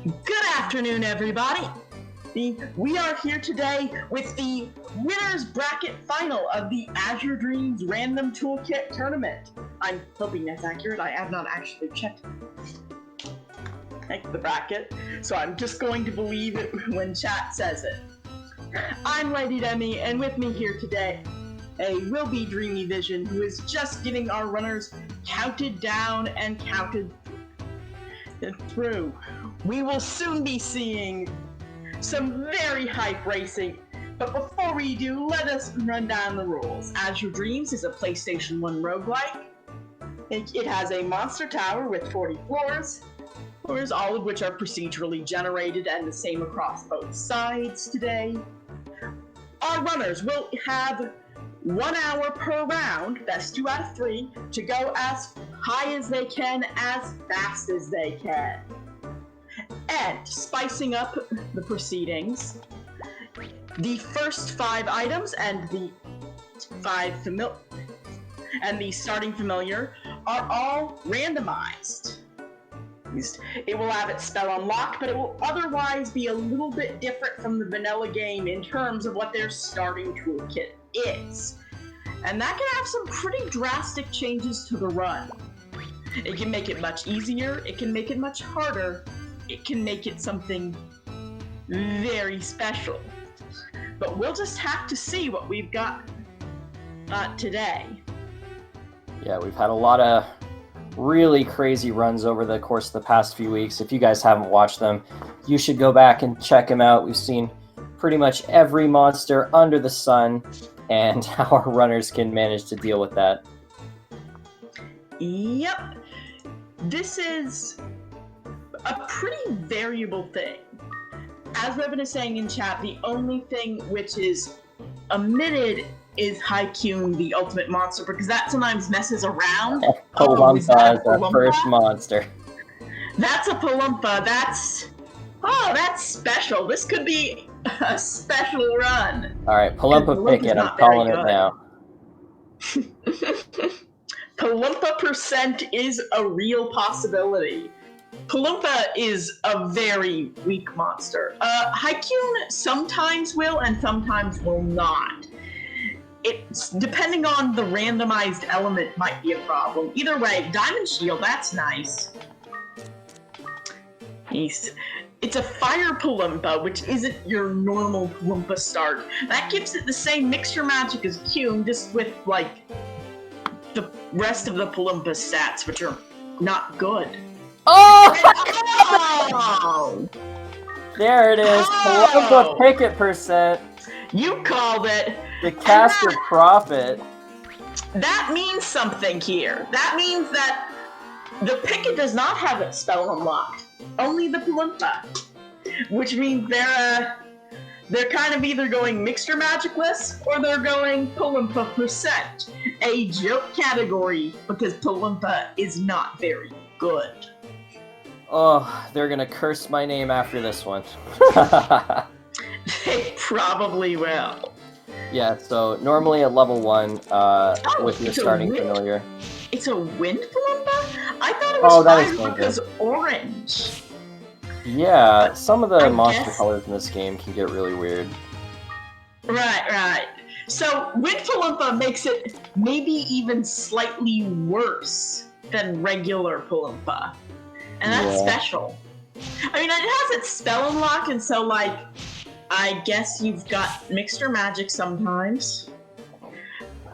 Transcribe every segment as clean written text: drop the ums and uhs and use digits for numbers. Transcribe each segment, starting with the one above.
Good afternoon, everybody. We are here today with the winners bracket final of the Azure Dreams Random Toolkit Tournament. I'm hoping that's accurate. I have not actually checked the bracket, so I'm just going to believe it when chat says it. I'm Lady Demi, and with me here today, will be Dreamy Vision, who is just getting our runners counted down and counted through. We will soon be seeing some very hype racing, but before we do, let us run down the rules. Azure Dreams is a PlayStation 1 roguelike. It has a monster tower with 40 floors, all of which are procedurally generated and the same across both sides today. Our runners will have 1 hour per round, best 2 out of 3, to go as high as they can, as fast as they can. And spicing up the proceedings, the first 5 items and the starting familiar are all randomized. It will have its spell unlocked, but it will otherwise be a little bit different from the vanilla game in terms of what their starting toolkit is. And that can have some pretty drastic changes to the run. It can make it much easier, it can make it much harder, it can make it something very special. But we'll just have to see what we've got today. Yeah, we've had a lot of really crazy runs over the course of the past few weeks. If you guys haven't watched them, you should go back and check them out. We've seen pretty much every monster under the sun and how our runners can manage to deal with that. Yep. This is a pretty variable thing. As Revan is saying in chat, the only thing which is omitted is Haikyun, the ultimate monster, because that sometimes messes around. Palumpa is our first monster. That's a Palumpa. That's special. This could be a special run. All right, Palumpa pick it. I'm calling it now. Palumpa percent is a real possibility. Palumpa is a very weak monster. Haikyun sometimes will and sometimes will not. It's depending on the randomized element might be a problem. Either way, Diamond Shield, that's nice. It's a fire Palumpa, which isn't your normal Palumpa start. That gives it the same mixture magic as Kyun, just with like the rest of the Palumpa stats, which are not good. Oh! There it is. Palumpa picket percent. You called it. The caster profit. That means something here. That means that the picket does not have its spell unlocked. Only the Palumpa. Which means they're kind of either going mixture magicless or they're going Palumpa percent. A joke category because Palumpa is not very good. Oh, they're gonna curse my name after this one. They probably will. Yeah, so normally at level 1, with your starting familiar. It's a wind Palumpa? I thought it was fire because orange. Yeah, some of the monster colors in this game can get really weird. Right. So wind Palumpa makes it maybe even slightly worse than regular Palumpa. And that's special. I mean, it has its spell unlock, and so, like, I guess you've got mixture magic sometimes.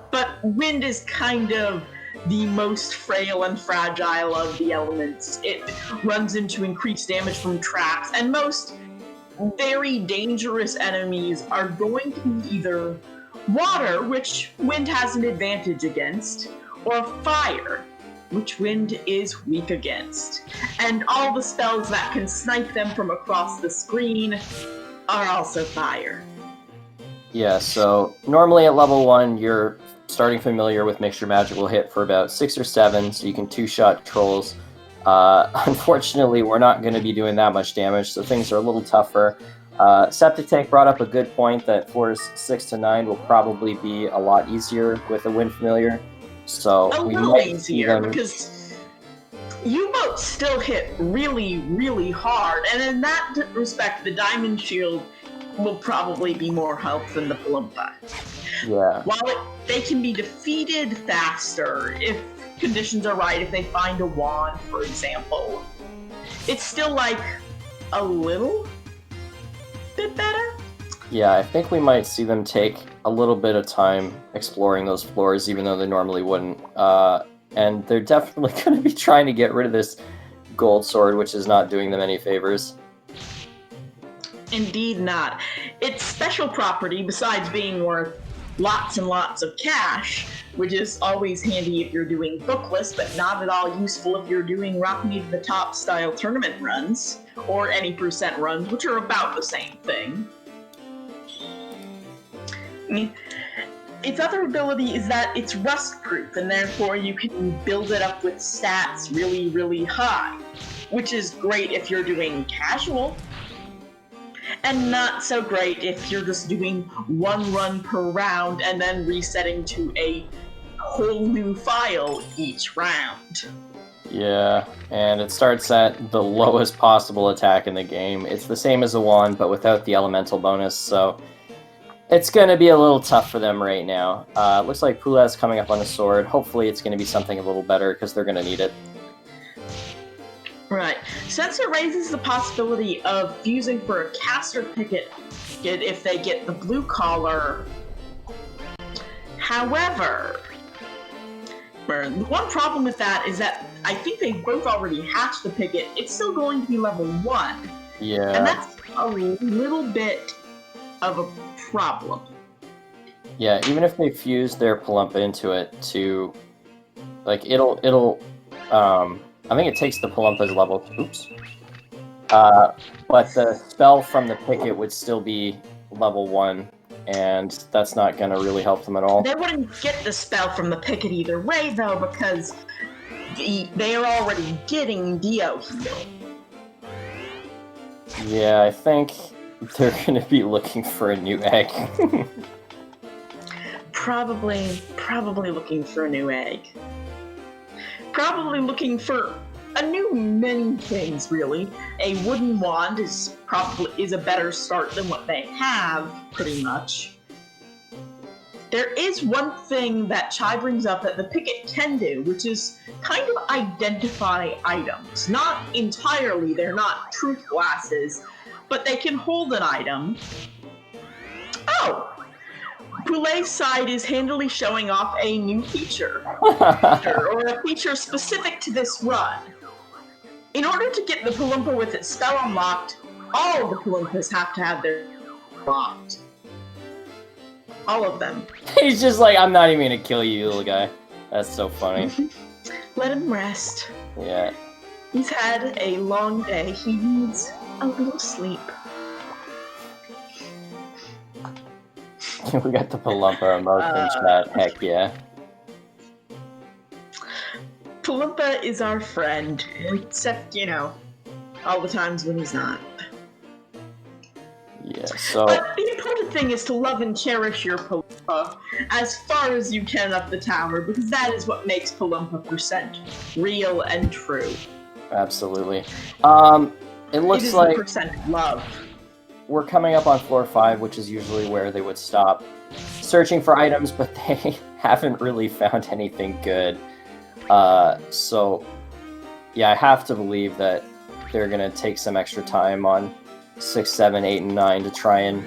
But wind is kind of the most frail and fragile of the elements. It runs into increased damage from traps, and most very dangerous enemies are going to be either water, which wind has an advantage against, or fire, which wind is weak against. And all the spells that can snipe them from across the screen are also fire. Yeah, so normally at level 1, your starting familiar with mixture magic will hit for about 6 or 7, so you can 2-shot trolls. Unfortunately, we're not going to be doing that much damage, so things are a little tougher. Septic Tank brought up a good point that floors 6 to 9 will probably be a lot easier with a wind familiar. So a we little might easier see them... because U-boats still hit really, really hard, and in that respect, the Diamond Shield will probably be more help than the Palumpa. Yeah. While they can be defeated faster if conditions are right, if they find a wand, for example, it's still like a little bit better. Yeah, I think we might see them take a little bit of time exploring those floors, even though they normally wouldn't. And they're definitely going to be trying to get rid of this gold sword, which is not doing them any favors. Indeed not. Its special property, besides being worth lots and lots of cash, which is always handy if you're doing bookless, but not at all useful if you're doing Rock Me to the Top style tournament runs, or any percent runs, which are about the same thing. Its other ability is that it's rust-proof, and therefore you can build it up with stats really, really high, which is great if you're doing casual, and not so great if you're just doing one run per round and then resetting to a whole new file each round. Yeah, and it starts at the lowest possible attack in the game. It's the same as a wand, but without the elemental bonus, so it's going to be a little tough for them right now. Looks like Poulet's coming up on a sword. Hopefully it's going to be something a little better, because they're going to need it. Right. Since it raises the possibility of fusing for a caster picket if they get the blue collar. However, the one problem with that is that I think they both already hatched the picket. It's still going to be level 1. Yeah. And that's a little bit of a problem. Yeah, even if they fuse their Palumpa into it to, like, it'll, I think it takes the Palumpa's level, oops. But the spell from the picket would still be level 1, and that's not going to really help them at all. They wouldn't get the spell from the picket either way, though, because they are already getting Dio heal. Yeah, I think they're going to be looking for a new egg. Probably looking for a new egg. Probably looking for a new many things, really. A wooden wand is a better start than what they have, pretty much. There is one thing that Chai brings up that the picket can do, which is kind of identify items. Not entirely, they're not truth glasses, but they can hold an item. Oh! Poulet's side is handily showing off a new feature, or a feature specific to this run. In order to get the Palumpa with its spell unlocked, all of the Palumpas have to have their locked. All of them. He's just like, I'm not even gonna kill you, little guy. That's so funny. Let him rest. Yeah. He's had a long day. He needs a little sleep. We got the Palumpa emote in chat. Heck yeah. Palumpa is our friend, except, all the times when he's not. Yeah, so... But the important thing is to love and cherish your Palumpa as far as you can up the tower, because that is what makes Palumpa percent real and true. Absolutely. It looks it is like... the percent love. We're coming up on floor 5, which is usually where they would stop searching for items, but they haven't really found anything good. So, yeah, I have to believe that they're going to take some extra time on 6, 7, 8, and 9 to try and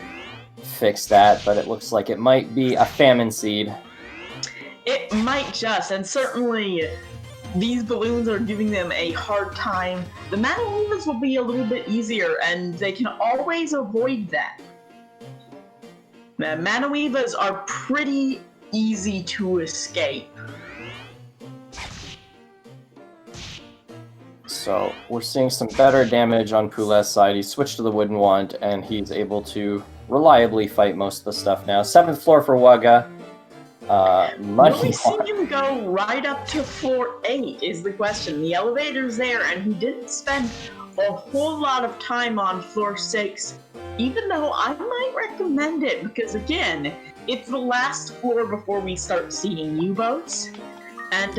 fix that, but it looks like it might be a famine seed. It might just, and certainly these balloons are giving them a hard time. The Manawivas will be a little bit easier, and they can always avoid that. The Manawivas are pretty easy to escape. So we're seeing some better damage on Poulet's side. He switched to the wooden wand, and he's able to reliably fight most of the stuff now. 7th floor for Wugga. We see him go right up to floor 8 is the question. The elevator's there, and he didn't spend a whole lot of time on floor 6, even though I might recommend it, because again, it's the last floor before we start seeing U-boats, and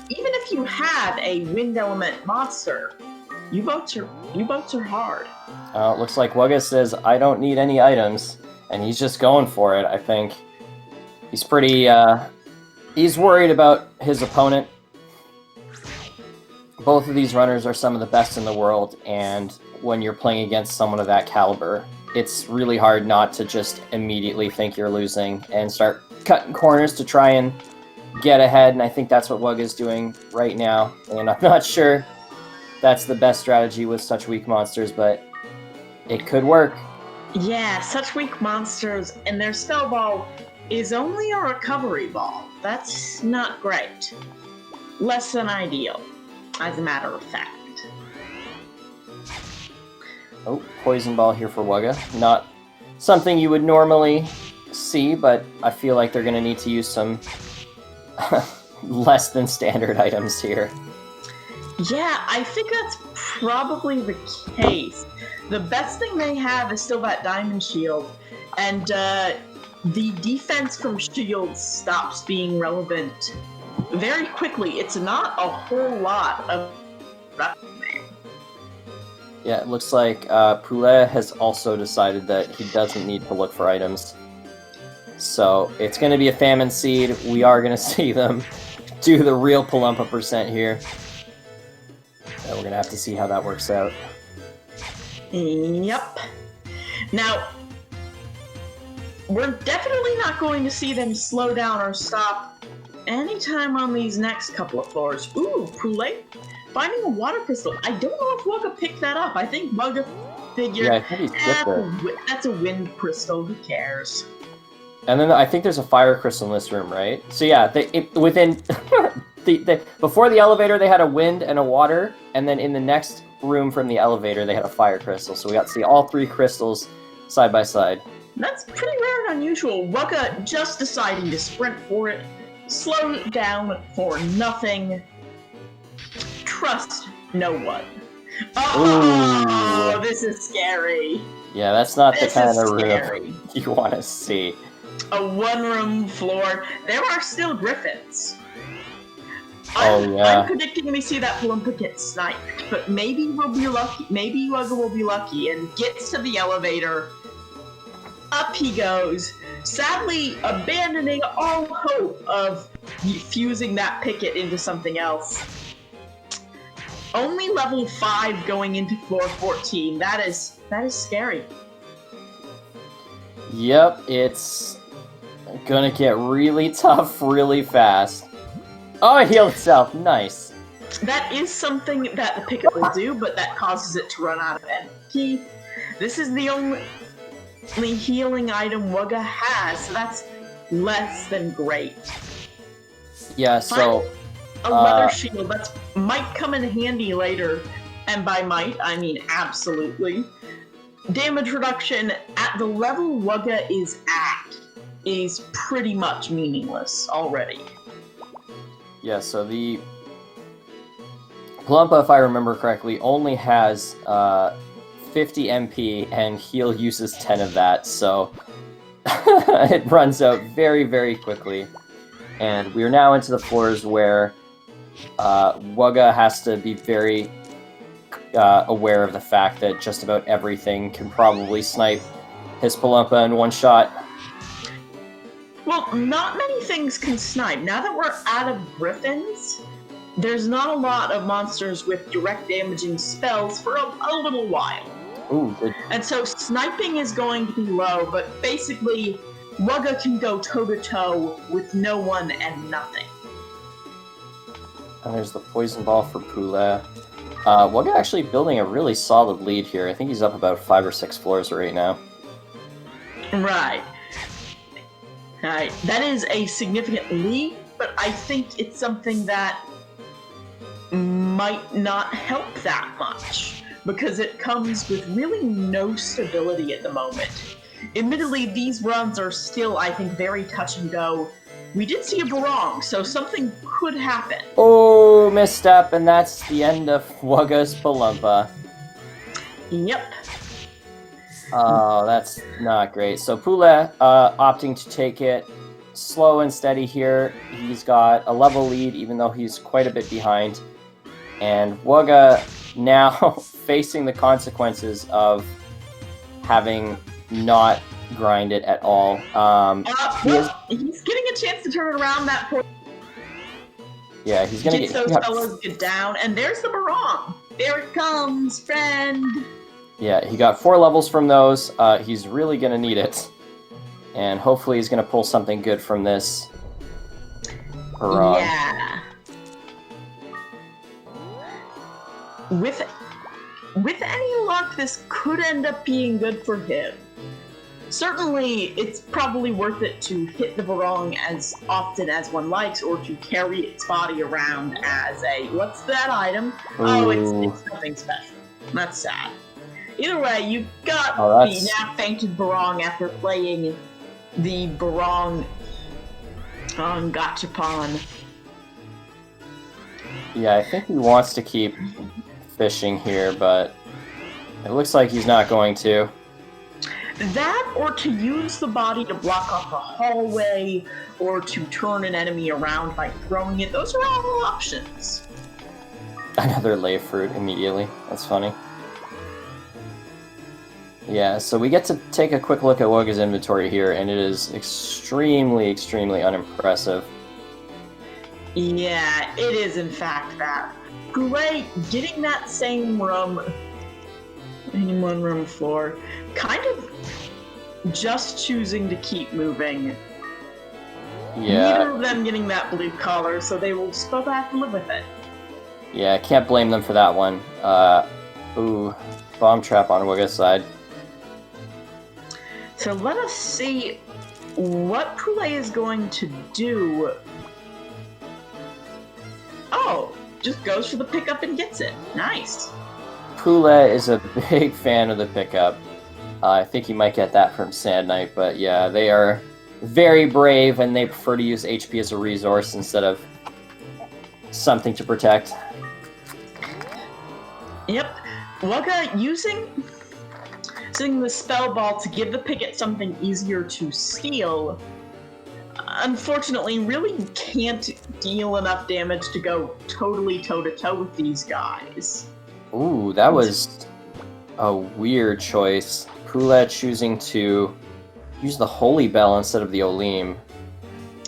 even if you had a wind element monster, U-boats are hard. Looks like Wugga says, I don't need any items, and he's just going for it. I think he's pretty, he's worried about his opponent. Both of these runners are some of the best in the world, and when you're playing against someone of that caliber, it's really hard not to just immediately think you're losing and start cutting corners to try and get ahead, and I think that's what Wugga's doing right now, and I'm not sure that's the best strategy with such weak monsters, but it could work. Yeah, such weak monsters, and their spell ball is only a recovery ball. That's not great. Less than ideal, as a matter of fact. Oh, poison ball here for Wugga. Not something you would normally see, but I feel like they're going to need to use some less than standard items here. Yeah, I think that's probably the case. The best thing they have is still that diamond shield, and the defense from shields stops being relevant very quickly. It's not a whole lot of... Yeah, it looks like Poulet has also decided that he doesn't need to look for items. So it's going to be a famine seed. We are going to see them do the real Palumpa percent here. And we're going to have to see how that works out. Yep. Now, we're definitely not going to see them slow down or stop anytime on these next couple of floors. Ooh, Poulet finding a water crystal. I don't know if Wugga picked that up. I think Wugga figured, yeah, I think he skipped it. That's a wind crystal. Who cares? And then I think there's a fire crystal in this room, right? So yeah, within before the elevator, they had a wind and a water, and then in the next room from the elevator, they had a fire crystal. So we got to see all three crystals side by side. That's pretty rare and unusual. Wugga just deciding to sprint for it, slow down for nothing. Trust no one. Oh, this is scary. Yeah, that's not the kind of room you want to see. A one-room floor. There are still griffins. I'm predicting we see that Palumpa get sniped, but maybe we'll be lucky. Maybe Wugga will be lucky and gets to the elevator. Up he goes, sadly abandoning all hope of fusing that picket into something else. Only level 5 going into floor 14. That is scary. Yep, it's gonna get really tough really fast. Oh, it healed itself. Nice. That is something that the picket will do, but that causes it to run out of MP. This is the only healing item Wugga has, so that's less than great. Yeah, so... a leather shield that might come in handy later, and by might, I mean absolutely. Damage reduction at the level Wugga is at is pretty much meaningless already. Yeah, so the Palumpa, if I remember correctly, only has 50 MP, and heal uses 10 of that, so it runs out very, very quickly. And we're now into the floors where Wugga has to be very aware of the fact that just about everything can probably snipe his Palumpa in one shot. Well, not many things can snipe. Now that we're out of griffins, there's not a lot of monsters with direct damaging spells for a little while. Ooh, good. And so sniping is going to be low, but basically Wugga can go toe-to-toe with no one and nothing. And there's the poison ball for Poulet. Wugga actually building a really solid lead here. I think he's up about 5 or 6 floors right now. Right. Right. That is a significant lead, but I think it's something that might not help that much, because it comes with really no stability at the moment. Admittedly, these runs are still, I think, very touch and go. We did see a barong, so something could happen. Oh, misstep, and that's the end of Wugga's Palumpa. Yep. Oh, that's not great. So Poulet opting to take it slow and steady here. He's got a level lead, even though he's quite a bit behind. And Wugga now facing the consequences of having not grinded at all. He's getting a chance to turn it around. That poor. Yeah, he's gonna get those fellows get down, and there's the barong. There it comes, friend. Yeah, he got 4 levels from those. He's really gonna need it, and hopefully he's gonna pull something good from this barong. Yeah. With any luck, this could end up being good for him. Certainly, it's probably worth it to hit the barong as often as one likes, or to carry its body around as a, what's that item? Ooh. Oh, it's something special. That's sad. Either way, you got the now fainted barong after playing the barong on Gachapon. Yeah, I think he wants to keep fishing here, but it looks like he's not going to. That, or to use the body to block off a hallway, or to turn an enemy around by throwing it. Those are all options. Another lay fruit immediately. That's funny. Yeah, so we get to take a quick look at Wugga's inventory here, and it is extremely, extremely unimpressive. Yeah, it is in fact that. Poulet getting that same room in one room floor, kind of just choosing to keep moving. Yeah. Neither of them getting that blue collar, so they will just go back and live with it. Yeah, I can't blame them for that one. Ooh, bomb trap on Wugga's side. So let us see what Poulet is going to do. Oh, just goes for the pickup and gets it. Nice. Poulet is a big fan of the pickup. I think he might get that from Sand Knight, but yeah, they are very brave and they prefer to use HP as a resource instead of something to protect. Yep. Wugga using the spell ball to give the picket something easier to steal. Unfortunately, really can't deal enough damage to go totally toe-to-toe with these guys. Ooh, that was a weird choice. Poulet choosing to use the Holy Bell instead of the Olim.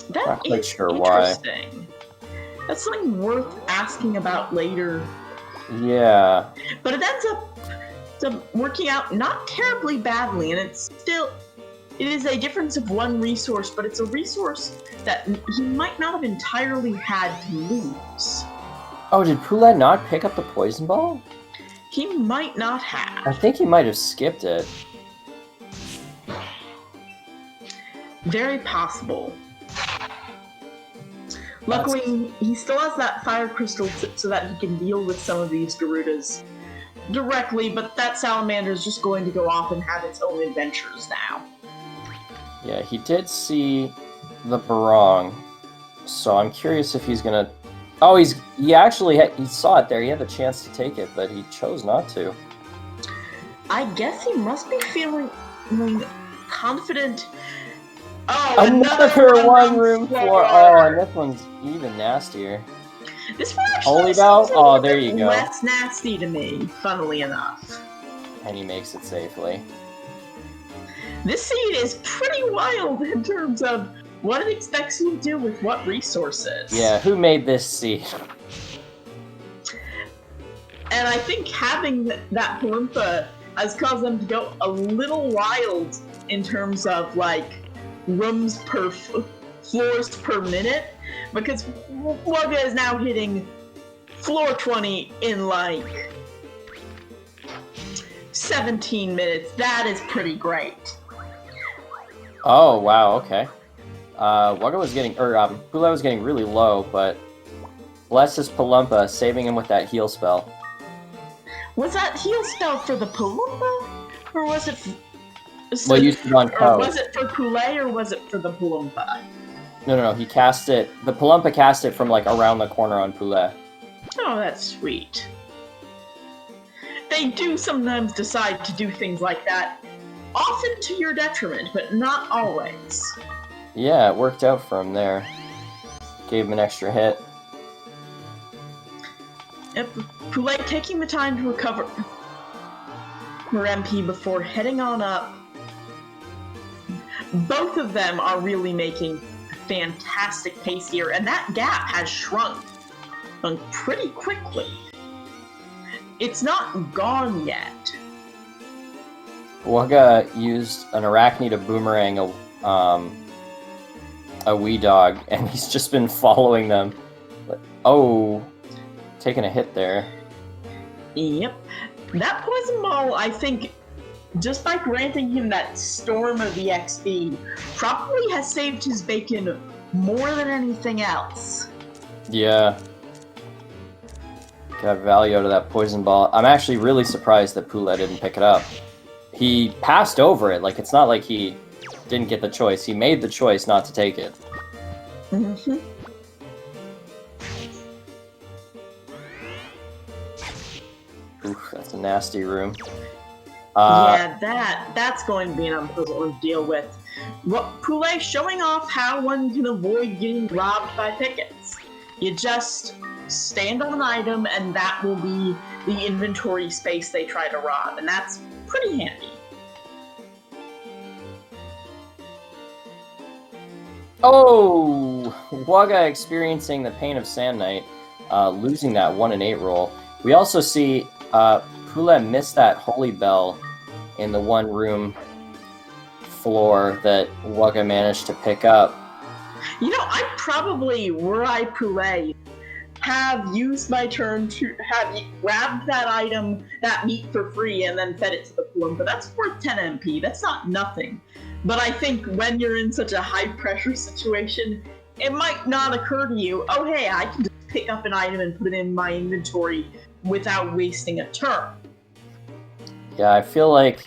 That is sure interesting. Why. That's something worth asking about later. Yeah. But it ends up working out not terribly badly, and it is a difference of 1 resource, but it's a resource that he might not have entirely had to lose. Oh, did Poulet not pick up the poison ball? He might not have. I think he might have skipped it. Very possible. Luckily, he still has that fire crystal so that he can deal with some of these Garudas directly, but that salamander is just going to go off and have its own adventures now. Yeah, he did see the barong, so I'm curious if he's gonna... Oh, he saw it there. He had the chance to take it, but he chose not to. I guess he must be feeling confident. Oh, another one room floor. Oh, and this one's even nastier. This one actually Holy Bell? Oh, there you go. Less nasty to me, funnily enough. And he makes it safely. This seed is pretty wild in terms of what it expects you to do with what resources. Yeah, who made this seed? And I think having that Palumpa has caused them to go a little wild in terms of, like, rooms per floors per minute, because Wugga is now hitting floor 20 in, like, 17 minutes. That is pretty great. Oh, wow, okay. Wugga was getting, Poulet was getting really low, but bless his Palumpa, saving him with that heal spell. Was that heal spell for the Palumpa? Or was it... Well, used it on Poe. Or was it for Poulet, or was it for the Palumpa? No, he cast it, the Palumpa cast it from, like, around the corner on Poulet. Oh, that's sweet. They do sometimes decide to do things like that, often to your detriment, but not always. Yeah, it worked out for him there. Gave him an extra hit. Yep. Poulet taking the time to recover her MP before heading on up. Both of them are really making fantastic pace here, and that gap has shrunk pretty quickly. It's not gone yet. Wugga used an arachnid to boomerang a wee dog, and he's just been following them. Oh, taking a hit there. Yep. That poison ball, I think, just by granting him that storm of EXP, probably has saved his bacon more than anything else. Yeah. Got value out of that poison ball. I'm actually really surprised that Poulet didn't pick it up. He passed over it. Like, it's not like he didn't get the choice. He made the choice not to take it. Mm-hmm. Oof, that's a nasty room. Yeah, that's going to be an unpleasant one to deal with. Poulet showing off how one can avoid getting robbed by pickets. You just stand on an item, and that will be the inventory space they try to rob, and that's pretty handy. Oh! Wugga experiencing the pain of Sand Knight, losing that 1 in 8 roll. We also see Poulet missed that Holy Bell in the one room floor that Wugga managed to pick up. You know, I probably, were I Poulet, have used my turn to have grabbed that item, that meat for free, and then fed it to the pool. But that's worth 10 MP. That's not nothing. But I think when you're in such a high-pressure situation, it might not occur to you, oh, hey, I can just pick up an item and put it in my inventory without wasting a turn. Yeah, I feel like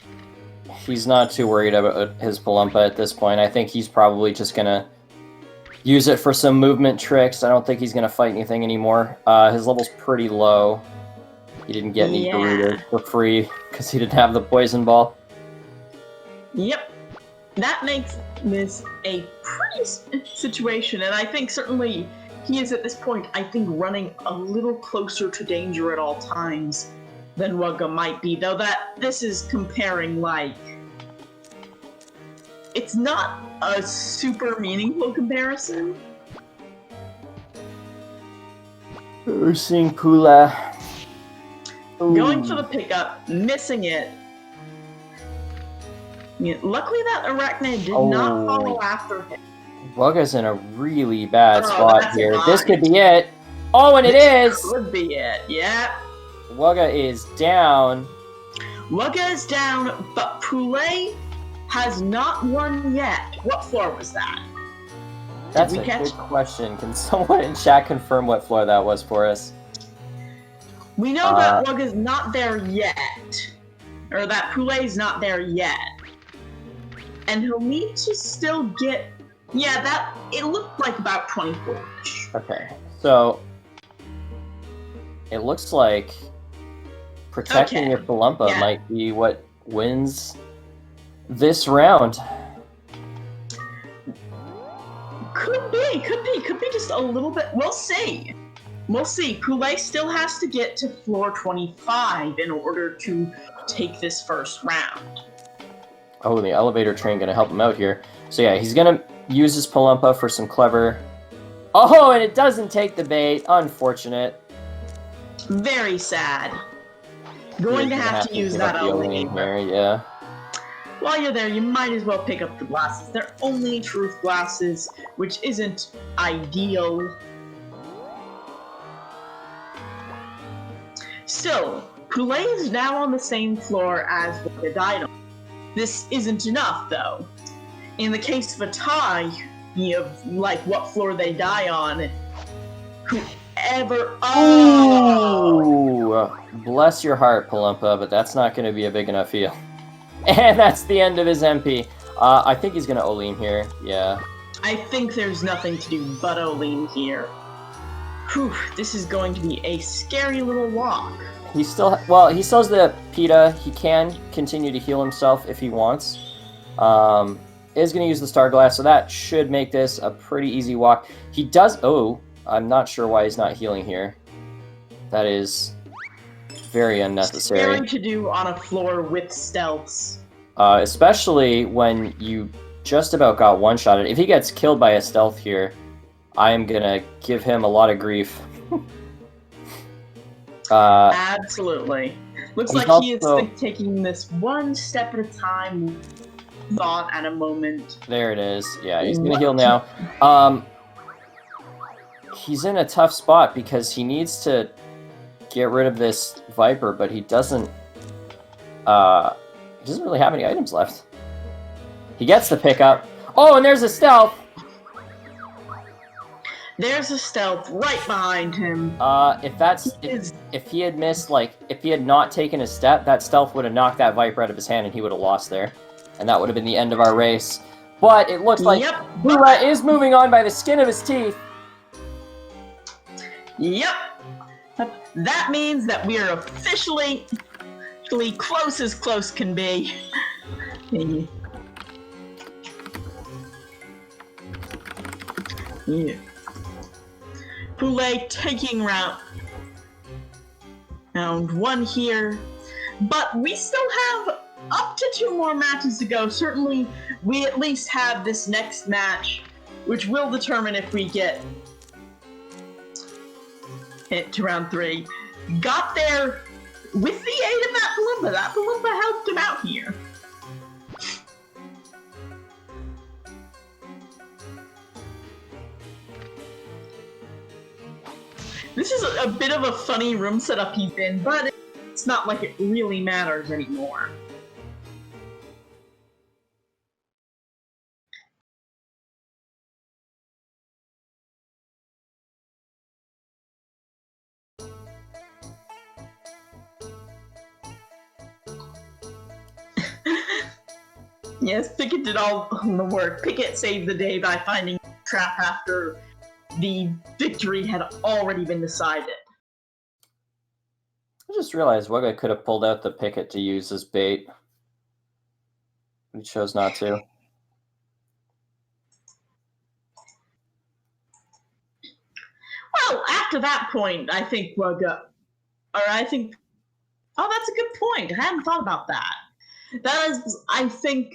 he's not too worried about his Palumpa at this point. I think he's probably just going to use it for some movement tricks. I don't think he's going to fight anything anymore. His level's pretty low. He didn't get any Garuda for free because he didn't have the poison ball. Yep. That makes this a pretty situation, and I think certainly he is at this point, I think, running a little closer to danger at all times than Wugga might be, though that this is comparing, like, it's not a super meaningful comparison. We're seeing Poulet going for the pickup, missing it. Yeah, luckily that arachnid did not follow after him. Wugga's in a really bad spot here. Fine. This could be it. Oh, and it is! This could be it, yeah. Wugga is down. Wugga is down, but Poulet has not won yet. What floor was that? That's a good question. Can someone in chat confirm what floor that was for us? We know that Wugga's not there yet. Or that Poulet's not there yet. And he'll need to still get... Yeah, that... It looked like about 24-ish. Okay, so... It looks like protecting your Palumpa might be what wins this round. Could be just a little bit. We'll see. We'll see. Poulet still has to get to floor 25 in order to take this first round. Oh, the elevator train gonna help him out here. So yeah, he's gonna use his Palumpa for some clever... Oh, and it doesn't take the bait. Unfortunate. Very sad. Going to have to use that Olean here, yeah. While you're there, you might as well pick up the glasses. They're only truth glasses, which isn't ideal. Still, Poulet is now on the same floor as Wugga died on. This isn't enough, though. In the case of a tie, like what floor they die on, whoever... Oh! Bless your heart, Palumpa, but that's not going to be a big enough heal. And that's the end of his MP. I think he's going to Olean here, yeah. I think there's nothing to do but Olean here. Whew, this is going to be a scary little walk. He still has the PETA. He can continue to heal himself if he wants. is going to use the Star Glass, so that should make this a pretty easy walk. He does... Oh, I'm not sure why he's not healing here. That is very unnecessary. Scary to do on a floor with stealths. Especially when you just about got one-shotted. If he gets killed by a stealth here, I am going to give him a lot of grief. Absolutely. Looks like he is taking this one step at a time, thought at a moment. There it is. Yeah, he's going to heal now. He's in a tough spot because he needs to get rid of this Viper, but he doesn't really have any items left. He gets the pickup. Oh, and there's a stealth! There's a stealth right behind him. If he had missed, if he had not taken a step, that stealth would have knocked that Viper out of his hand and he would have lost there. And that would have been the end of our race. But it looks like Wugga is moving on by the skin of his teeth. Yep. That means that we are officially close as close can be. Yeah. Poulet taking round 1 here, but we still have up to 2 more matches to go. Certainly, we at least have this next match, which will determine if we get hit to round 3. Got there with the aid of that Palumba. That Palumba helped him out here. This is a bit of a funny room setup he's in, but it's not like it really matters anymore. Yes, Pickett did all the work. Pickett saved the day by finding a trap after the victory had already been decided. I just realized Wugga could have pulled out the Pickett to use as bait. He chose not to. Well, after that point, I think Wugga... Oh, that's a good point. I hadn't thought about that. That is, I think,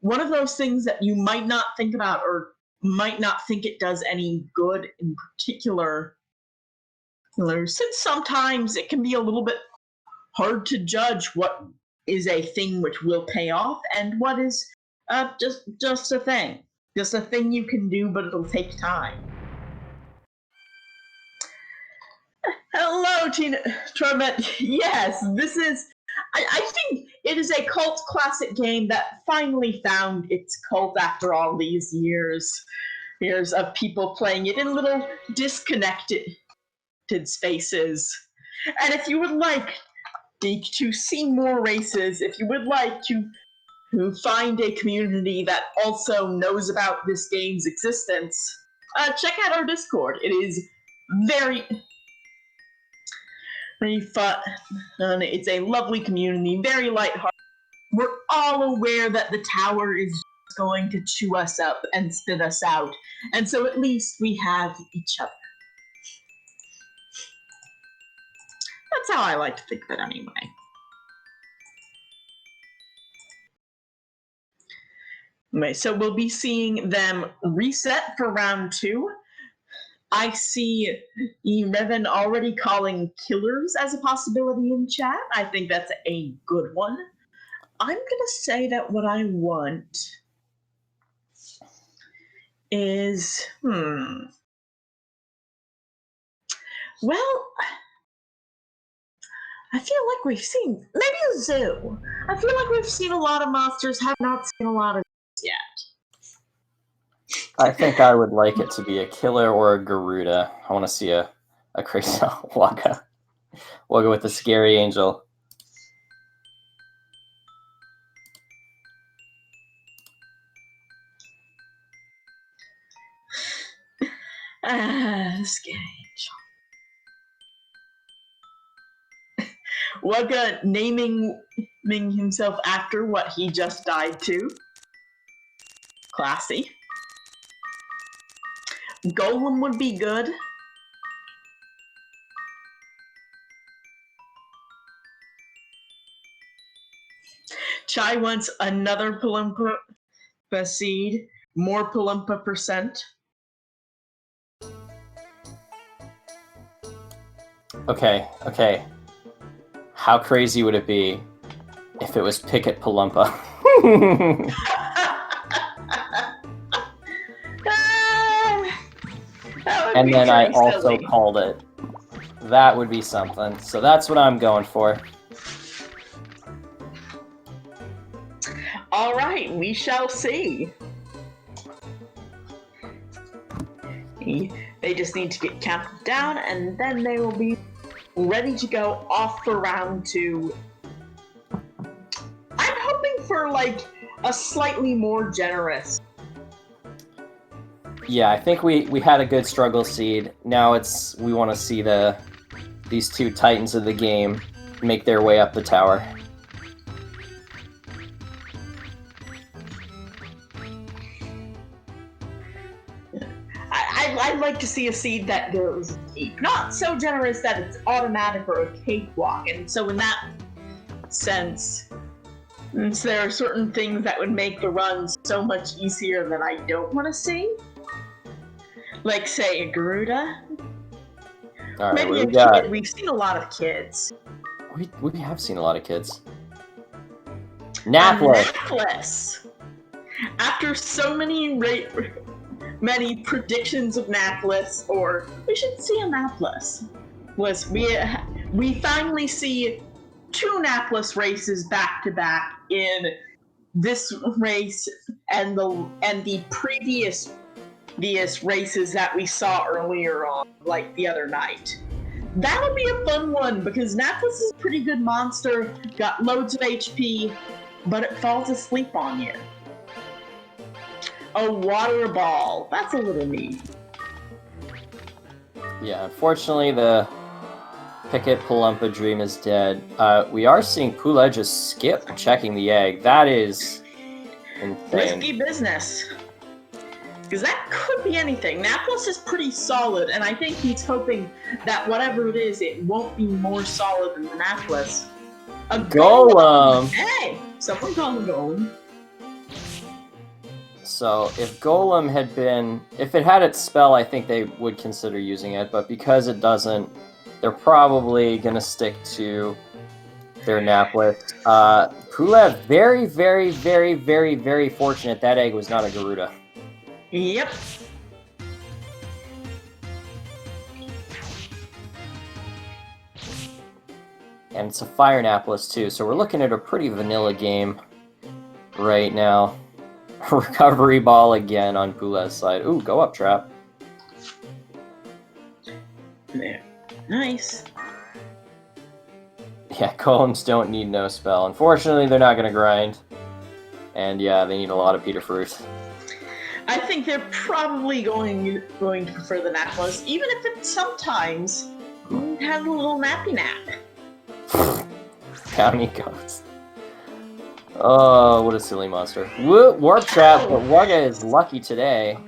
one of those things that you might not think about or might not think it does any good in particular, since sometimes it can be a little bit hard to judge what is a thing which will pay off and what is just a thing. Just a thing you can do, but it'll take time. Hello, Tina Torment. Yes, this is... I think it is a cult classic game that finally found its cult after all these years of people playing it in little disconnected spaces. And if you would like to see more races, if you would like to find a community that also knows about this game's existence, check out our Discord. It is very fun. It's a lovely community, very lighthearted. We're all aware that the tower is going to chew us up and spit us out, and so at least we have each other. That's how I like to think of it anyway. Okay, so we'll be seeing them reset for round 2. I see Revan already calling killers as a possibility in chat. I think that's a good one. I'm gonna say that what I want is, well, I feel like we've seen, maybe a zoo. I feel like we've seen a lot of monsters, have not seen a lot of zoos yet. I think I would like it to be a killer or a Garuda. I want to see a crazy Wugga. Wugga with the scary angel. Scary angel. Wugga naming himself after what he just died to. Classy. Golem would be good. Chai wants another Palumpa seed, more Palumpa percent. Okay. How crazy would it be if it was Picket Palumpa? And then I also called it. That would be something. So that's what I'm going for. All right, we shall see. They just need to get counted down, and then they will be ready to go off for round 2. I'm hoping for, like, a slightly more generous. Yeah, I think we had a good struggle seed. Now we want to see these two titans of the game make their way up the tower. I'd like to see a seed that goes deep. Not so generous that it's automatic or a cakewalk. And so in that sense, there are certain things that would make the run so much easier that I don't want to see. Like, say, a Garuda. All right, maybe a kid. We've seen a lot of kids. We have seen a lot of kids. Naples. After so many predictions of Naples, or we should see a Naples, we finally see 2 Naples races back to back in this race and the previous races that we saw earlier on, like the other night. That'll be a fun one because Naples is a pretty good monster, got loads of HP, but it falls asleep on you. A water ball. That's a little neat. Yeah, unfortunately, the Picket Palumpa dream is dead. We are seeing Poulet just skip checking the egg. That is insane. Risky business. Because that could be anything. Naples is pretty solid, and I think he's hoping that whatever it is, it won't be more solid than the Naples. A Golem! Hey! Someone call a Golem. So, if Golem if it had its spell, I think they would consider using it, but because it doesn't, they're probably gonna stick to their Naples. Poulet, very, very, very, very, very fortunate that egg was not a Garuda. Yep. And it's a Fire Naples too, so we're looking at a pretty vanilla game right now. Recovery ball again on Poulet's side. Ooh, go up trap. There. Nice. Yeah, golems don't need no spell. Unfortunately, they're not going to grind. And yeah, they need a lot of Peter Fruit. I think they're probably going to prefer the Naples, even if it sometimes has a little nappy nap. Down he goes. Oh, what a silly monster. Warp trap, but Wugga is lucky today.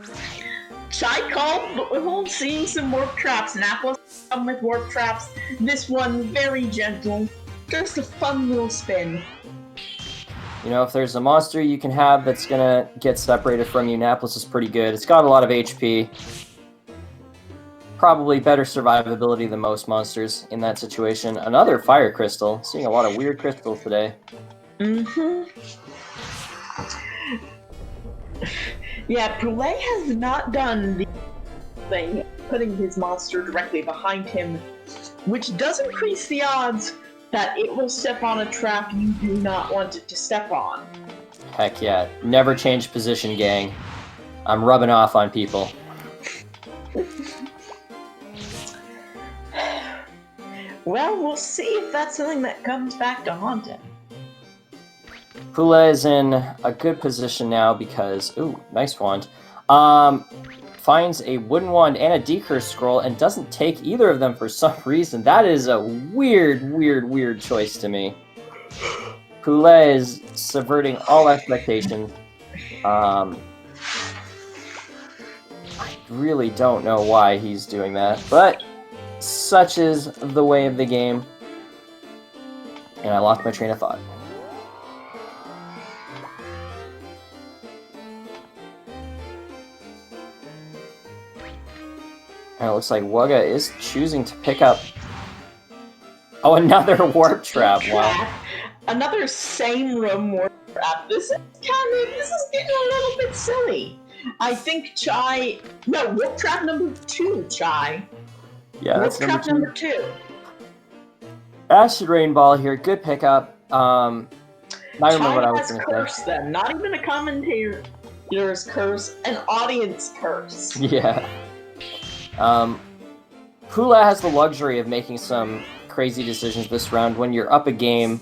Chai called seeing some warp traps. Naples come with warp traps. This one very gentle. Just a fun little spin. You know, if there's a monster you can have that's gonna get separated from you, Naples is pretty good. It's got a lot of HP. Probably better survivability than most monsters in that situation. Another fire crystal. Seeing a lot of weird crystals today. Mm-hmm. Yeah, Poulet has not done the thing, putting his monster directly behind him, which does increase the odds that it will step on a trap you do not want it to step on. Heck yeah. Never change position, gang. I'm rubbing off on people. Well, we'll see if that's something that comes back to haunt him. Poulet is in a good position now because, ooh, nice wand. Finds a wooden wand and a decurse scroll and doesn't take either of them for some reason. That is a weird choice to me. Poulet is subverting all expectations. really don't know why he's doing that, but such is the way of the game. And I lost my train of thought. And it looks like Wugga is choosing to pick up... Oh, another warp trap. Wow. Another same room warp trap. This is getting a little bit silly. I think Chai... No, warp trap number 2, Chai. Yeah, warp that's trap number 2. Acid Rain Ball here. Good pickup. I remember what I was going to curse them. Not even a commentator's curse, an audience curse. Yeah. Poulet has the luxury of making some crazy decisions this round. When you're up a game,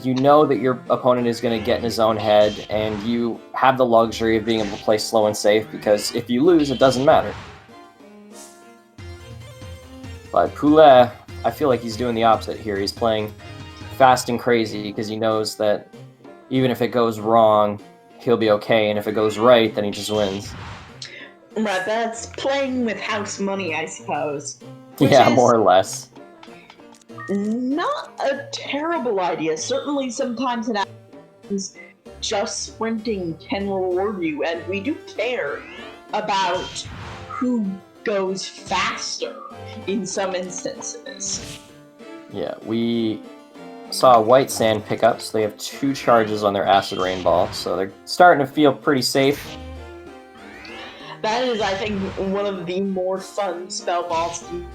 you know that your opponent is going to get in his own head, and you have the luxury of being able to play slow and safe, because if you lose, it doesn't matter. But Poulet, I feel like he's doing the opposite here. He's playing fast and crazy because he knows that even if it goes wrong, he'll be okay, and if it goes right, then he just wins. Right, that's playing with house money, I suppose. Yeah, more or less. Not a terrible idea. Certainly sometimes it happens. Just sprinting can reward you, and we do care about who goes faster in some instances. Yeah, we saw White Sand pick up, so they have 2 charges on their Acid Rain Ball, so they're starting to feel pretty safe. That is, I think, one of the more fun spell balls to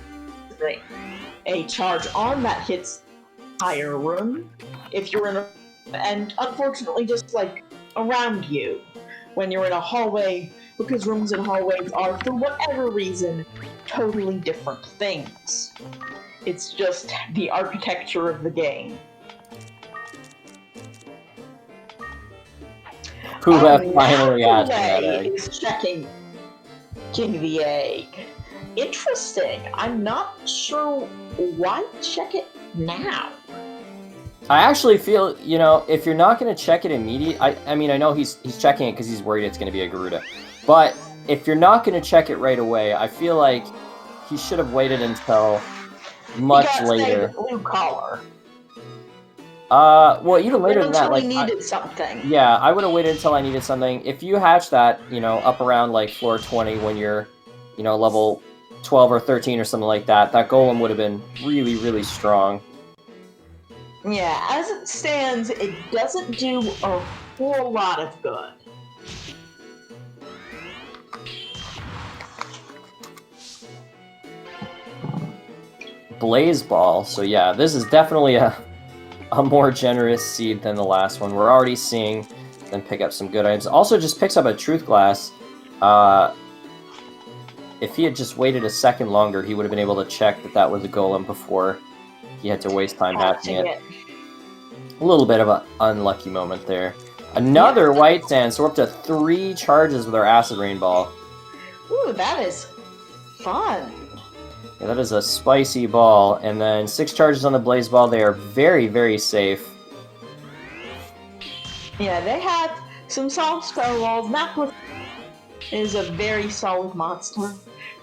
bring. A charge on that hits higher room if you're in a... And unfortunately, just like around you, when you're in a hallway, because rooms and hallways are, for whatever reason, totally different things. It's just the architecture of the game. Poulet finally asked that egg. Is checking the egg. Interesting. I'm not sure why check it now. I actually feel, you know, if you're not going to check it immediately, I mean, I know he's checking it because he's worried it's going to be a Garuda. But if you're not going to check it right away, I feel like he should have waited until much later. Blue collar. Well, even later than that. Until Like, he needed something. Yeah, I would have waited until I needed something. If you hatch that, you know, up around like floor 20 when you're, you know, level 12 or 13 or something like that, that golem would have been really, really strong. Yeah, as it stands, it doesn't do a whole lot of good. Blaze Ball, so yeah, this is definitely a more generous seed than the last one. We're already seeing them pick up some good items. Also just picks up a Truth Glass. If he had just waited a second longer, he would have been able to check that that was a golem before he had to waste time hatching it. A little bit of an unlucky moment there. Another White Sand, so we're up to 3 charges with our Acid Rain Ball. Ooh, that is fun. Yeah, that is a spicy ball. And then 6 charges on the Blaze Ball. They are very, very safe. Yeah, they have some solid spell walls. Naples is a very solid monster.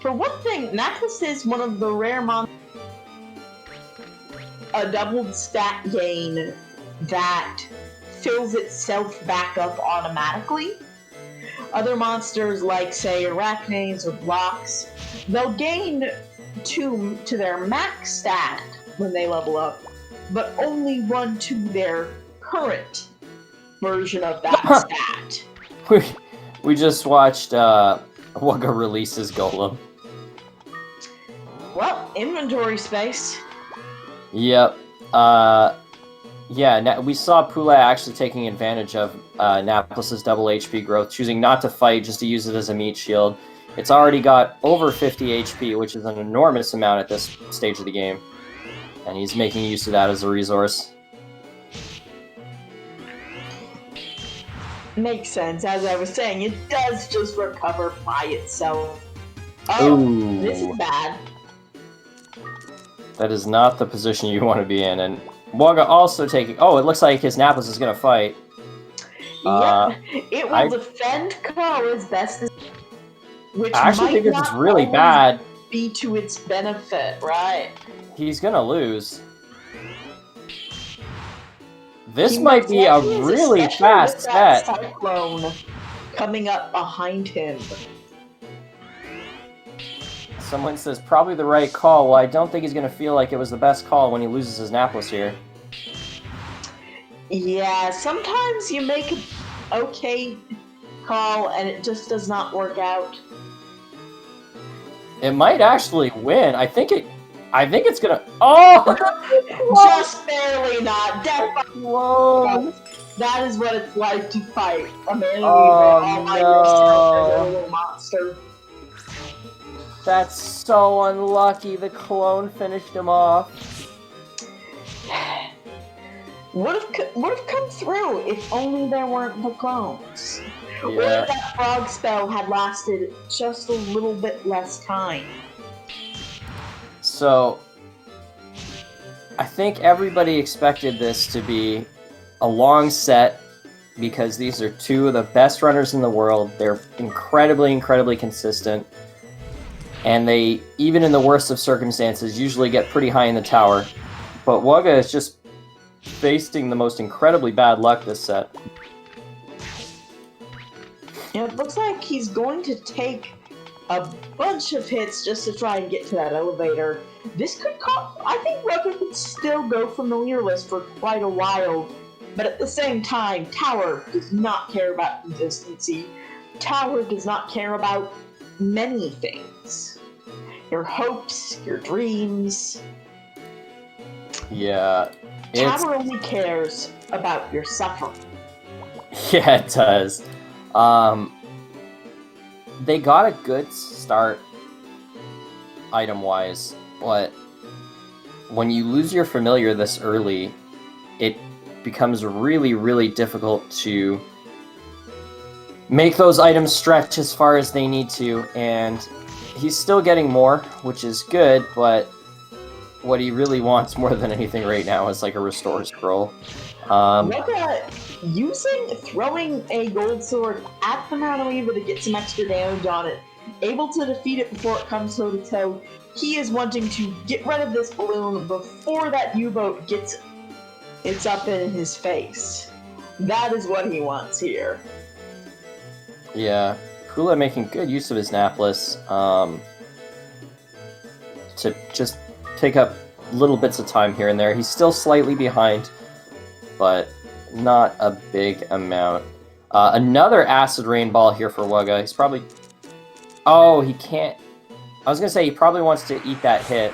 For one thing, Naples is one of the rare monsters. A doubled stat gain that fills itself back up automatically. Other monsters like, say, Arachnes or Blocks, they'll gain 2 to their max stat when they level up, but only 1 to their current version of that stat. We just watched Wugga release his golem. Well, inventory space. Yep. Yeah, we saw Poulet actually taking advantage of Naples' double HP growth, choosing not to fight, just to use it as a meat shield. It's already got over 50 HP, which is an enormous amount at this stage of the game. And he's making use of that as a resource. Makes sense. As I was saying, it does just recover by itself. Oh, Ooh. This is bad. That is not the position you want to be in. And Wugga also taking... Oh, it looks like his Naples is going to fight. Yep, it will defend Co as best as... which I actually might think this not is really always bad. be to its benefit, right? He's gonna lose. This He might most be a likely is, really especially fast with that set. cyclone coming up behind him. Someone says probably the right call. Well, I don't think he's gonna feel like it was the best call when he loses his Naples here. Yeah, sometimes you make an okay call and it just does not work out. It might actually win. I think it's gonna. Oh, Just barely not. Definitely. whoa! That is what it's like to fight a man Oh, by yourself as a no. little monster. That's so unlucky. The clone finished him off. Would have come through if only there weren't the clones. Or Yeah. if that frog spell had lasted just a little bit less time. So, I think everybody expected this to be a long set because these are two of the best runners in the world. They're incredibly, incredibly consistent. And they, even in the worst of circumstances, usually get pretty high in the tower. But Wugga is just facing the most incredibly bad luck this set. Yeah, it looks like he's going to take a bunch of hits just to try and get to that elevator. This could cost... I think Wugga could still go familiarless for quite a while, but at the same time, Tower does not care about consistency. Tower does not care about many things. Your hopes, your dreams. Yeah. Tower only cares about your suffering. Yeah, it does. They got a good start item-wise, but when you lose your familiar this early, it becomes really, really difficult to make those items stretch as far as they need to, and he's still getting more, which is good, but what he really wants more than anything right now is like a restore scroll. Wugga throwing a gold sword at the Manaweaver to get some extra damage on it, able to defeat it before it comes toe to toe. He is wanting to get rid of this balloon before that U-boat gets it's up in his face. That is what he wants here. Yeah, Poulet making good use of his Naples to just take up little bits of time here and there. He's still slightly behind, but not a big amount. Another Acid Rain Ball here for Wugga. He's probably... Oh, he can't... I was going to say he probably wants to eat that hit,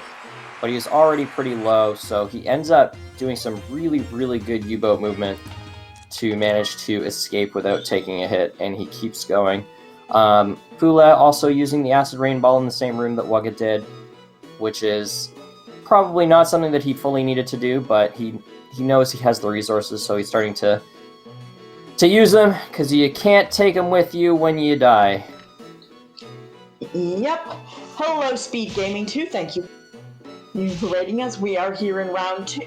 but he was already pretty low, so he ends up doing some really, really good U-boat movement to manage to escape without taking a hit, and he keeps going. Poulet also using the Acid Rain Ball in the same room that Wugga did, which is probably not something that he fully needed to do, but he knows he has the resources, so he's starting to use them, because you can't take them with you when you die. Yep. Hello, SpeedGaming 2. Thank you for rating us. We are here in round 2.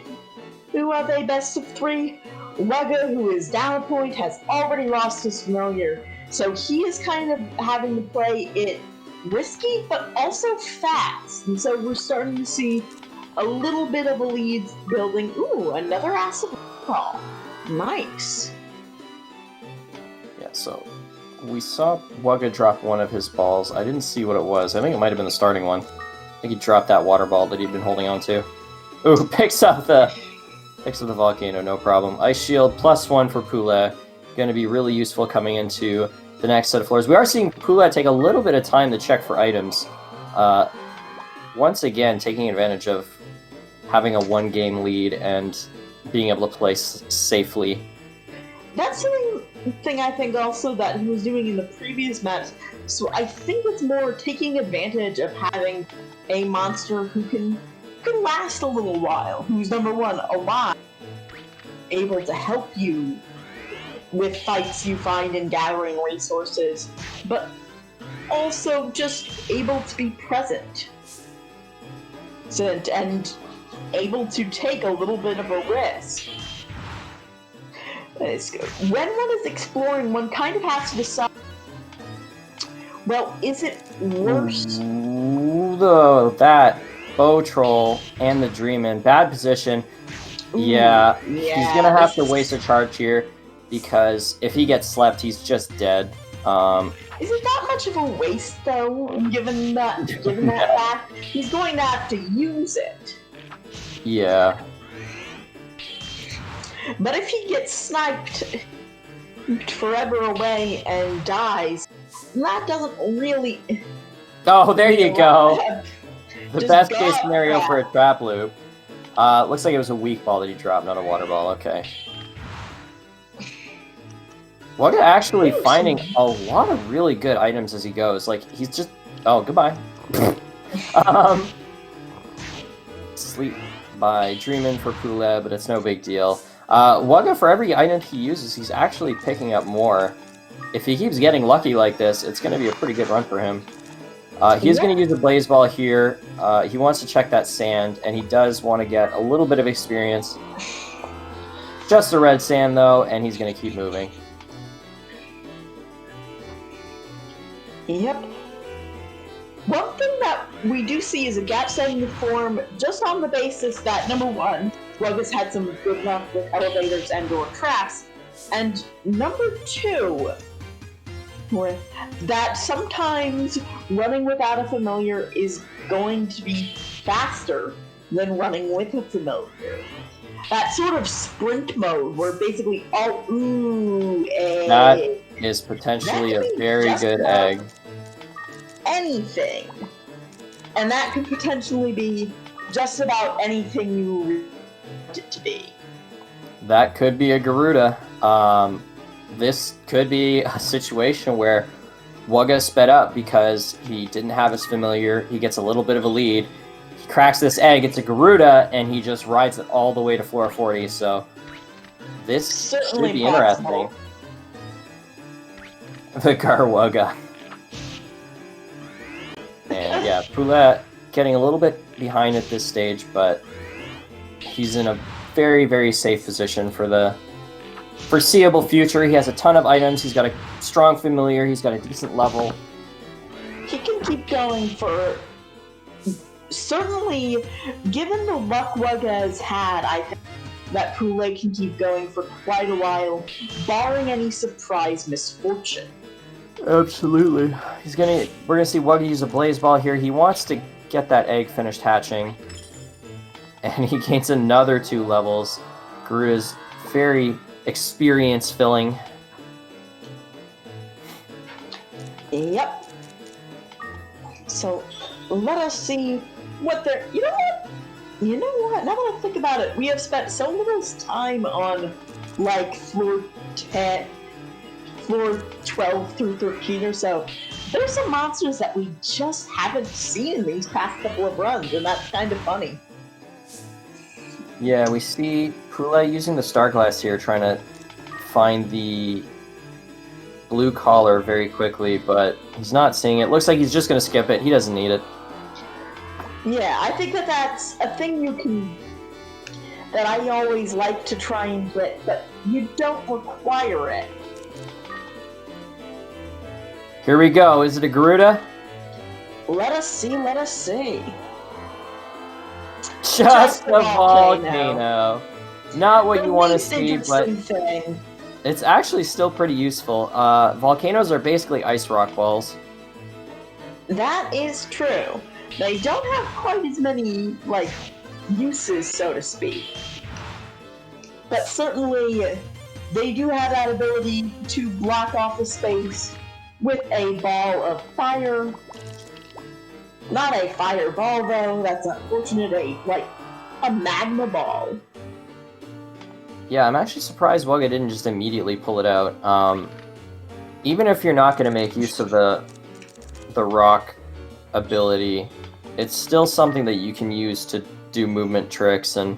Who have a best of 3? Wugga, who is down a point, has already lost his familiar, so he is kind of having to play it risky, but also fast. And so we're starting to see a little bit of a lead building. Ooh, another acid ball. Nice. Yeah, so we saw Wugga drop one of his balls. I didn't see what it was. I think it might have been the starting one. I think he dropped that water ball that he'd been holding on to. Ooh, picks up the volcano, no problem. Ice Shield +1 for Poulet. Going to be really useful coming into the next set of floors. We are seeing Poulet take a little bit of time to check for items. Once again, taking advantage of having a one-game lead and being able to play safely. That's something I think also that he was doing in the previous match. So I think it's more taking advantage of having a monster who can last a little while, who's number one, alive, able to help you with fights you find in gathering resources, but also just able to be present and able to take a little bit of a risk. When one is exploring, one kind of has to decide Well, is it worse? Ooh, though, that bow troll and the dream in bad position. Yeah, he's gonna have to waste a charge here because if he gets slept, he's just dead. Is it that much of a waste, though? Given that fact, he's going to have to use it. Yeah. But if he gets sniped forever away and dies, that doesn't really. Oh, there you go. The Just best go case scenario crap. for a trap loop. Looks like it was a weak ball that he dropped, not a water ball. Okay. Wugga actually finding a lot of really good items as he goes. Like, he's just... Oh, goodbye. Sleep by Dreamin' for Poulet, but it's no big deal. Wugga, for every item he uses, he's actually picking up more. If he keeps getting lucky like this, it's going to be a pretty good run for him. He's going to use a Blaze Ball here. He wants to check that sand, and he does want to get a little bit of experience. Just the red sand, though, and he's going to keep moving. Yep. One thing that we do see is a gap setting to form just on the basis that, number one, Wugga's had some good luck with elevators and/or traps, and number two, that sometimes running without a familiar is going to be faster than running with a familiar. That sort of sprint mode where basically That is potentially a very good egg. Anything. And that could potentially be just about anything you want it to be. That could be a Garuda. This could be a situation where Wugga sped up because he didn't have his familiar. He gets a little bit of a lead. He cracks this egg. It's a Garuda, and he just rides it all the way to floor 40. So this Certainly should be possible. interesting. The Garwugga. And yeah, Poulet getting a little bit behind at this stage, but he's in a very, very safe position for the foreseeable future. He has a ton of items. He's got a strong familiar. He's got a decent level. He can keep going for... Certainly, given the luck Wugga has had, I think that Poulet can keep going for quite a while, barring any surprise misfortune. Absolutely. We're gonna see Wugga use a Blaze Ball here. He wants to get that egg finished hatching. And he gains another 2 levels. Guru is very experience filling. Yep. So let us see what they're... You know what? Now that I think about it, we have spent so little time on, like, floor 12 through 13 or so. There's some monsters that we just haven't seen in these past couple of runs, and that's kind of funny. Yeah, we see Poulet using the Star Glass here, trying to find the blue collar very quickly, but he's not seeing it. Looks like he's just going to skip it. He doesn't need it. Yeah, I think that that's a thing that I always like to try and get, but you don't require it. Here we go. Is it a Garuda? Let us see. Just a volcano. Not what you want to see, but thing. it's actually still pretty useful. Volcanoes are basically ice rock balls. That is true. They don't have quite as many, like, uses, so to speak. But certainly, they do have that ability to block off the space with a ball of fire. Not a fireball, though. That's unfortunate. A magma ball. Yeah, I'm actually surprised Wugga didn't just immediately pull it out. Even if you're not going to make use of the rock ability, it's still something that you can use to do movement tricks and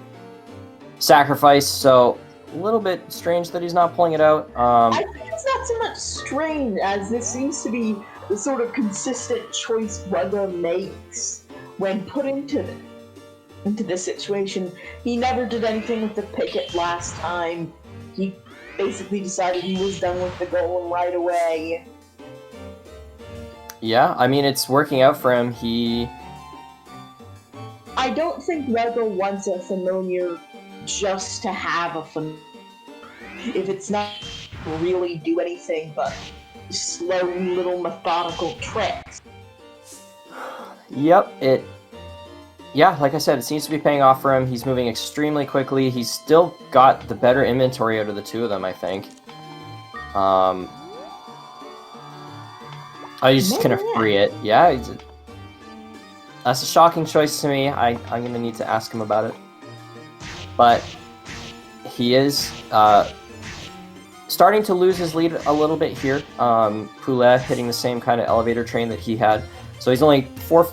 sacrifice, so a little bit strange that he's not pulling it out. I think it's not so much strange as this seems to be the sort of consistent choice Wugga makes when put into this situation. He never did anything with the picket last time. He basically decided he was done with the golem right away. Yeah, I mean, it's working out for him. I don't think Wugga wants a familiar just to have a familiar. If it's not really do anything but slow little methodical tricks. Yep, yeah, like I said, it seems to be paying off for him. He's moving extremely quickly. He's still got the better inventory out of the two of them, I think. He's just gonna free it. Yeah, that's a shocking choice to me. I'm gonna need to ask him about it. But he is starting to lose his lead a little bit here. Poulet hitting the same kind of elevator train that he had. So he's only four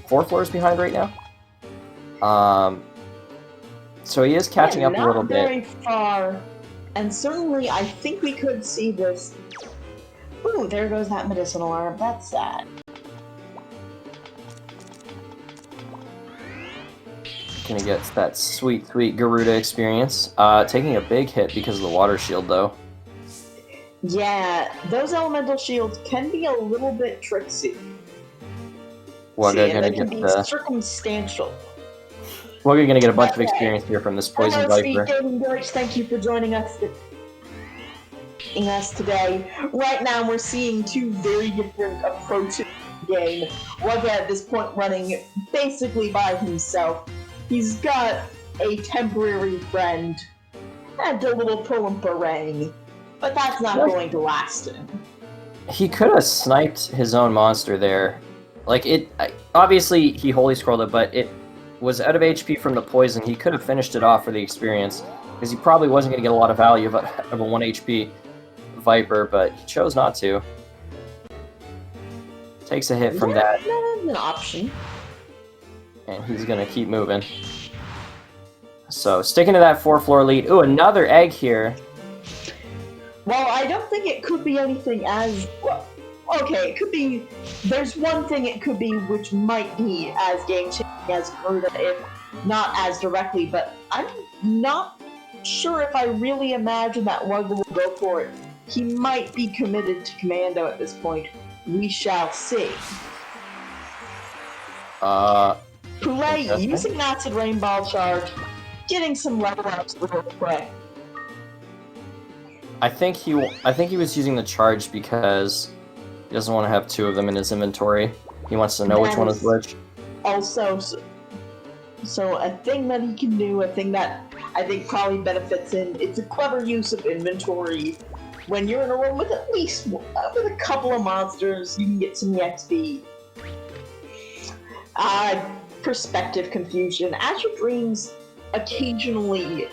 floors behind right now. So he is catching up a little bit. Not very far. And certainly I think we could see this. Ooh, there goes that medicinal arm. That's sad. Gonna get that sweet Garuda experience. Taking a big hit because of the water shield, though. Yeah, those elemental shields can be a little bit tricksy. Wugga gonna get be circumstantial. Wugga gonna get a bunch of experience here from this poison viper. SpeedGaming Deutsch, thank you for joining us today. Right now, we're seeing two very different approaches to the game. Wugga at this point running basically by himself. He's got a temporary friend and a little pull-and-parang, but that's not going to last him. He could have sniped his own monster there. Like, obviously, he holy scrolled it, but it was out of HP from the poison. He could have finished it off for the experience, because he probably wasn't going to get a lot of value of a 1 HP Viper, but he chose not to. Takes a hit from that. That's an option. And he's going to keep moving. So, sticking to that 4-floor lead. Ooh, another egg here. Well, I don't think it could be anything as... Well, okay, it could be... There's one thing it could be which might be as game-changing as Garuda, if not as directly, but I'm not sure if I really imagine that Wugga will go for it. He might be committed to Commando at this point. We shall see. Poulet using an Acid Rainbow charge, getting some level ups real quick. I think he was using the charge because he doesn't want to have two of them in his inventory. He wants to know which one is which. Also, so a thing that he can do, a thing that I think probably benefits him, it's a clever use of inventory. When you're in a room with at least with a couple of monsters, you can get some XP. Perspective confusion. Azure Dreams, occasionally,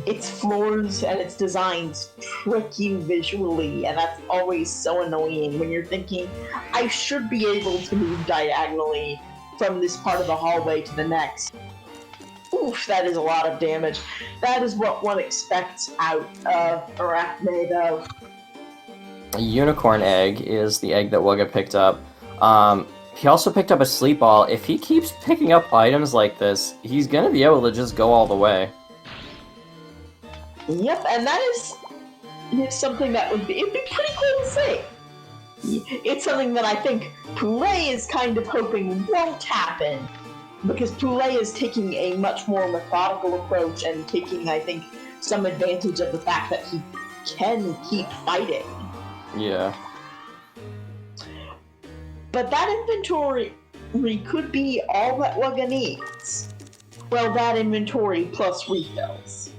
its floors and its designs trick you visually, and that's always so annoying when you're thinking, I should be able to move diagonally from this part of the hallway to the next. Oof, that is a lot of damage. That is what one expects out of Arachnid. A unicorn egg is the egg that Wugga picked up. He also picked up a sleep ball. If he keeps picking up items like this, he's gonna be able to just go all the way. Yep, and that is something that it'd be pretty cool to see. It's something that I think Poulet is kind of hoping won't happen, because Poulet is taking a much more methodical approach and taking, I think, some advantage of the fact that he can keep fighting. Yeah. But that inventory could be all that Wugga needs. Well, that inventory plus refills.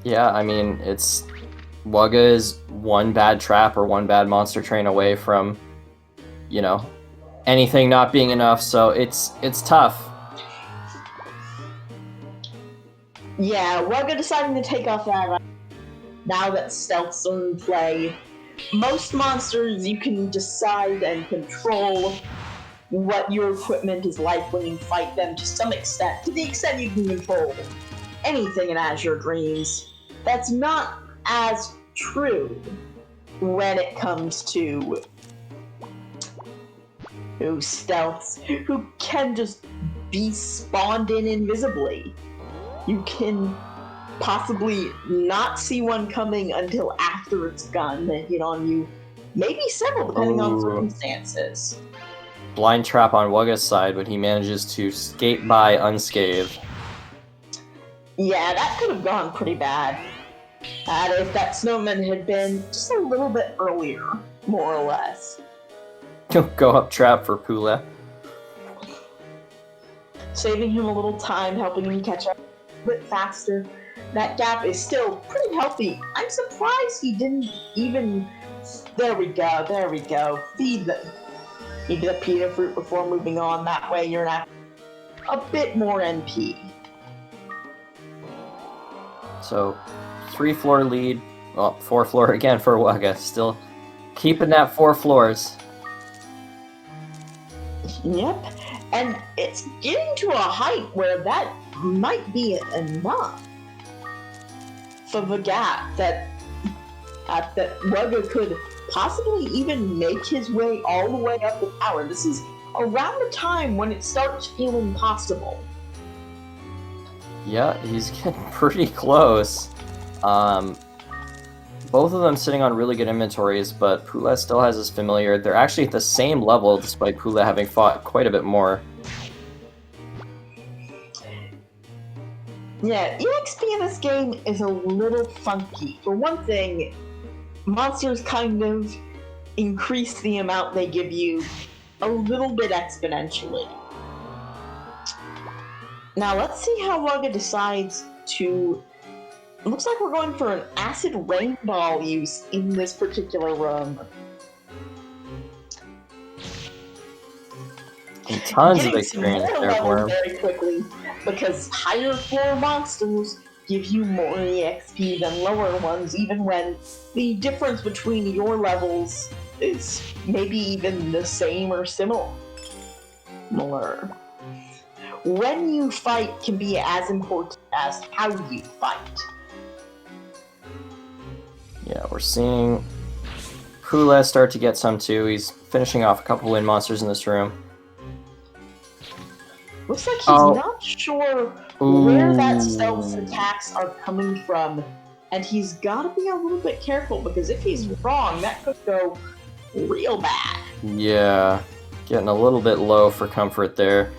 Yeah, I mean, Wugga is one bad trap or one bad monster train away from, you know, anything not being enough, so it's tough. Yeah, Wugga deciding to take off that now that stealths are in play. Most monsters, you can decide and control what your equipment is like when you fight them to some extent. To the extent you can control anything in Azure Dreams. That's not as true when it comes to stealths, who can just be spawned in invisibly. You can possibly not see one coming until after it's gone to hit on you maybe several, depending on Ooh. circumstances. Blind trap on Wugga's side, but he manages to skate by unscathed. Yeah, that could have gone pretty bad. If that snowman had been just a little bit earlier, more or less. Go up trap for Poulet. Saving him a little time, helping him catch up a bit faster. That gap is still pretty healthy. I'm surprised he didn't even... There we go. Feed the pita fruit before moving on. That way you're not a bit more NP. So, 3-floor lead. Well, 4-floor again for Wugga. Still keeping that 4 floors. Yep. And it's getting to a height where that might be enough for the gap that Wugga could possibly even make his way all the way up the tower. This is around the time when it starts feeling possible. Yeah, he's getting pretty close. Both of them sitting on really good inventories, but Poulet still has his familiar. They're actually at the same level, despite Poulet having fought quite a bit more. Yeah, EXP in this game is a little funky. For one thing, monsters kind of increase the amount they give you a little bit exponentially. Now let's see how Wugga decides to... It looks like we're going for an acid rain ball use in this particular room. And tons of experience there for him. Very quickly, because higher floor monsters give you more EXP than lower ones, even when the difference between your levels is maybe even the same or similar. When you fight can be as important as how you fight. Yeah, we're seeing Poulet start to get some too. He's finishing off a couple win monsters in this room. Looks like he's not sure where that stealth attacks are coming from, and he's got to be a little bit careful, because if he's wrong, that could go real bad. Yeah, getting a little bit low for comfort there.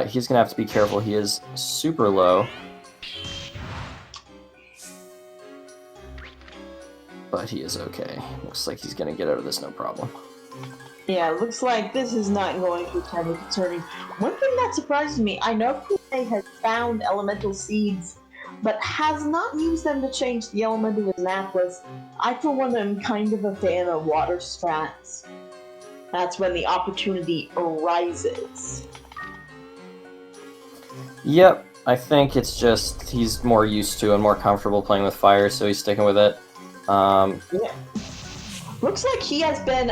He's going to have to be careful. He is super low. But he is okay. Looks like he's going to get out of this no problem. Yeah, it looks like this is not going to be terribly concerning. One thing that surprises me, I know Poulet has found elemental seeds, but has not used them to change the element of his Naples. I, for one, am kind of a fan of water strats. That's when the opportunity arises. Yep, I think it's just he's more used to and more comfortable playing with fire, so he's sticking with it. Yeah. Looks like he has been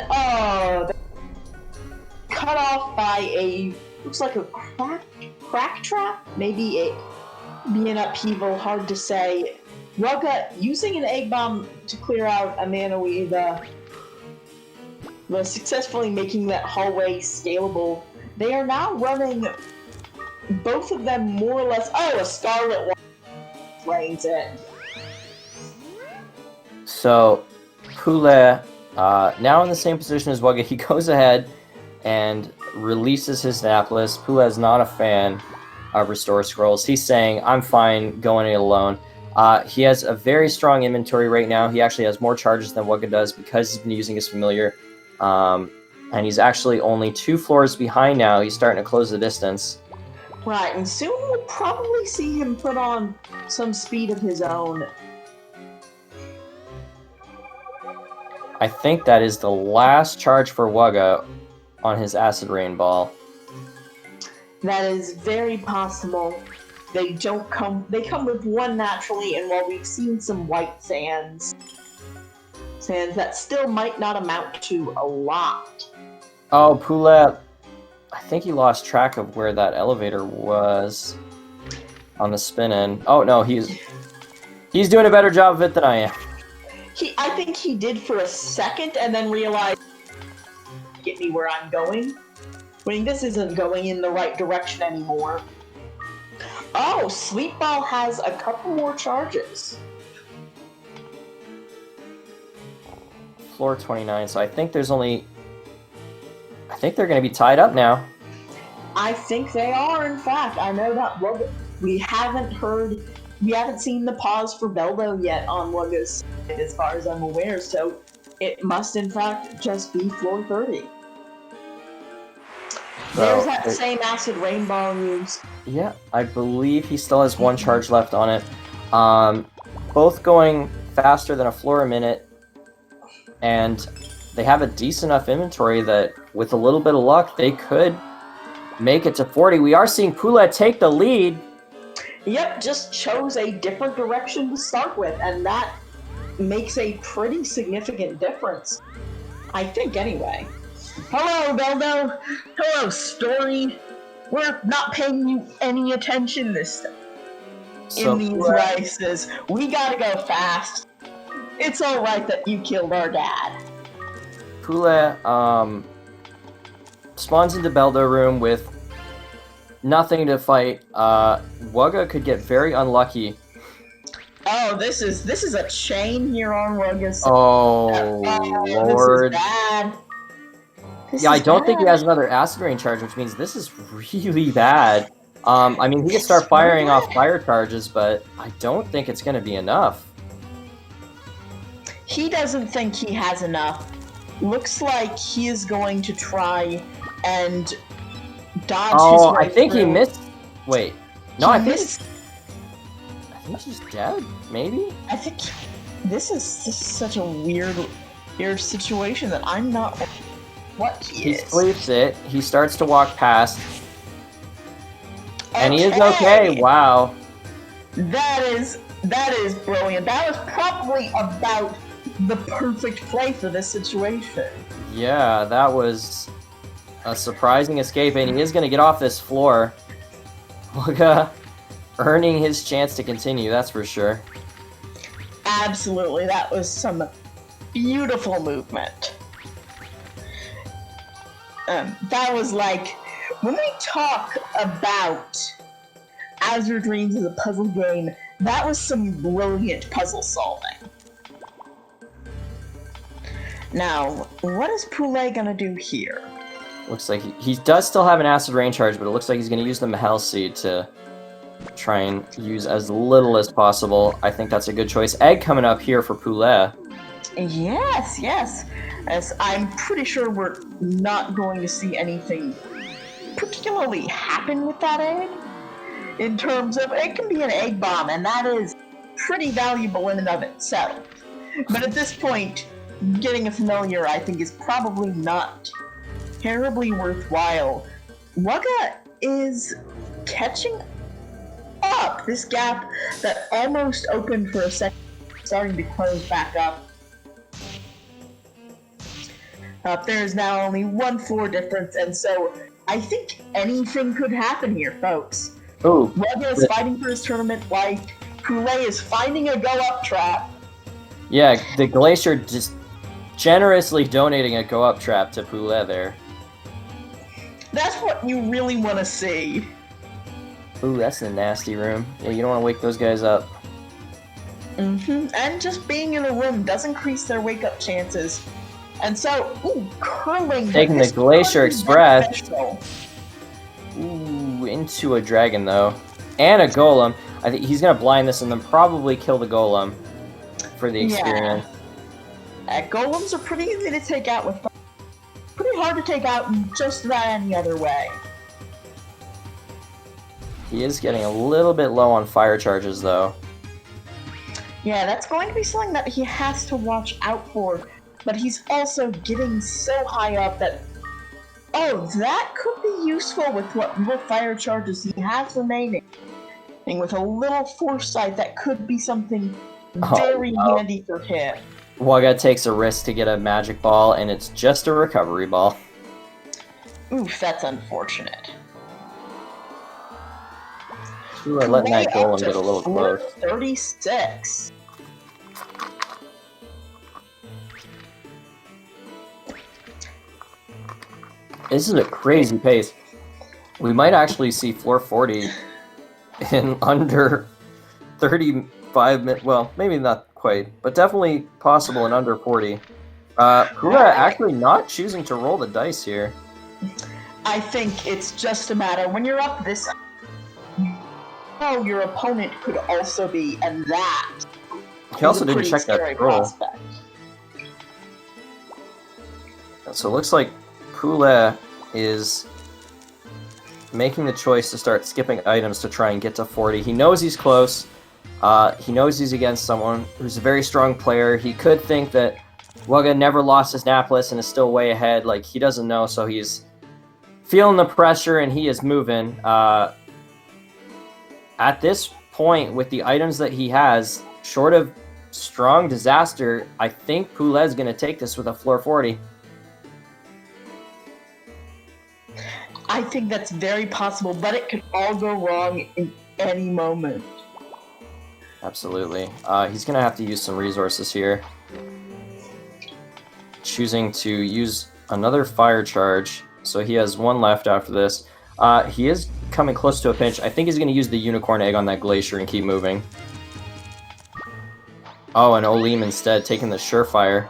cut off by a, looks like a crack trap, maybe an upheaval, hard to say. Wugga using an egg bomb to clear out a mana weaver, successfully making that hallway scalable. They are now running both of them more or less. Oh, a Scarlet one explains it. So, Poulet, now in the same position as Wugga, he goes ahead and releases his Naples. Poulet is not a fan of Restore Scrolls. He's saying, I'm fine going it alone. He has a very strong inventory right now. He actually has more charges than Wugga does because he's been using his familiar. And he's actually only 2 floors behind now. He's starting to close the distance. Right, and soon we'll probably see him put on some speed of his own. I think that is the last charge for Wugga on his Acid Rain Ball. That is very possible. They come with one naturally, and while we've seen some white sands that still might not amount to a lot. Oh, Poulet, I think he lost track of where that elevator was on the spin-in. Oh no, he's doing a better job of it than I am. I think he did for a second and then realized, get me where I'm going. This isn't going in the right direction anymore. Oh, Sleep Ball has a couple more charges. floor 29, so I think there's only... I think they're going to be tied up now. I think they are, in fact. I know that we haven't seen the pause for Beldo yet on Wugga's side, as far as I'm aware, so it must, in fact, just be floor 30. There's that same acid rainbow news. Yeah, I believe he still has one charge left on it. Both going faster than a floor a minute, and they have a decent enough inventory that with a little bit of luck, they could make it to 40. We are seeing Poulet take the lead. Yep, just chose a different direction to start with, and that makes a pretty significant difference. I think, anyway. Hello, Beldo. Hello, Story. We're not paying you any attention this time. In these races. We gotta go fast. It's alright that you killed our dad. Poulet spawns into Beldo room with nothing to fight. Wugga could get very unlucky. Oh, this is a chain here on Wugga's. Oh, Lord. This is bad. Yeah, I don't think he has another acid rain charge, which means this is really bad. I mean, he can start firing off fire charges, but I don't think it's going to be enough. He doesn't think he has enough. Looks like he is going to try and dodge his way Oh, I think through. he missed. Wait. No, He I think missed. he's dead, maybe? I think this is such a weird situation that I'm not what he He is. sleeps it. He starts to walk past. And he is okay. Wow. That is brilliant. That was probably about the perfect play for this situation. Yeah, that was a surprising escape, and he is going to get off this floor. Wugga earning his chance to continue, that's for sure. Absolutely, that was some beautiful movement. That was like, when we talk about Azure Dreams as a puzzle game, that was some brilliant puzzle solving. Now, what is Poulet gonna do here? Looks like he does still have an acid rain charge, but it looks like he's going to use the Mahel Seed to try and use as little as possible. I think that's a good choice. Egg coming up here for Poulet. Yes. As I'm pretty sure we're not going to see anything particularly happen with that egg. In terms of, it can be an egg bomb, and that is pretty valuable in and of itself. But at this point, getting a familiar, I think, is probably not terribly worthwhile. Wugga is catching up. This gap that almost opened for a second, starting to close back up. There is now only one floor difference, and so I think anything could happen here, folks. Ooh. Wugga is fighting for his tournament life. Poulet is finding a go-up trap. Yeah, the Glacier just generously donating a go-up trap to Poulet there. That's what you really want to see. Ooh, that's the nasty room. Yeah, you don't want to wake those guys up. And just being in a room does increase their wake-up chances. And so, curling. Taking the Glacier Express. Ooh, into a dragon though. And a golem. I think he's going to blind this and then probably kill the golem for the experience. Yeah. Golems are pretty easy to take out with. Pretty hard to take out in just about any other way. He is getting a little bit low on fire charges though. Yeah, that's going to be something that he has to watch out for. But he's also getting so high up that, that could be useful with what little fire charges he has remaining. And with a little foresight, that could be something very handy for him. Wugga takes a risk to get a magic ball, and it's just a recovery ball. Oof, that's unfortunate. Ooh, I'm letting that golem get a little floor close. 36. This is a crazy pace. We might actually see floor 40 in under 35 minutes. Well, maybe not quite, but definitely possible in under 40. Wugga actually not choosing to roll the dice here. I think it's just a matter when you're up this. Oh, your opponent could also be, and that. He also didn't check that roll. Prospect. So it looks like Poulet is making the choice to start skipping items to try and get to 40. He knows he's close. He knows he's against someone who's a very strong player. He could think that Wugga never lost his Napless and is still way ahead. Like, he doesn't know, so he's feeling the pressure and he is moving. At this point, with the items that he has, short of strong disaster, I think Poulet's going to take this with a floor 40. I think that's very possible, but it could all go wrong in any moment. Absolutely. He's going to have to use some resources here. Choosing to use another fire charge, so he has one left after this. He is coming close to a pinch. I think he's going to use the unicorn egg on that glacier and keep moving. Oh, and Olim instead taking the surefire.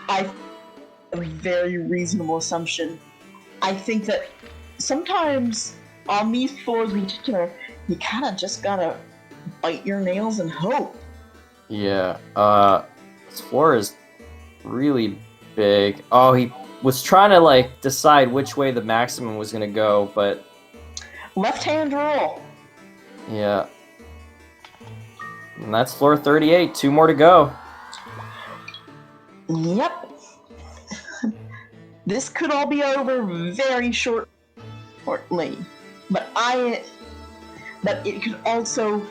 A very reasonable assumption. I think that sometimes on these floors in particular, you kind of just gotta bite your nails and hope. Yeah, this floor is really big. Oh, he was trying to, like, decide which way the maximum was going to go, but... Left-hand roll. Yeah. And that's floor 38. 2 more to go. Yep. This could all be over very shortly. But it could also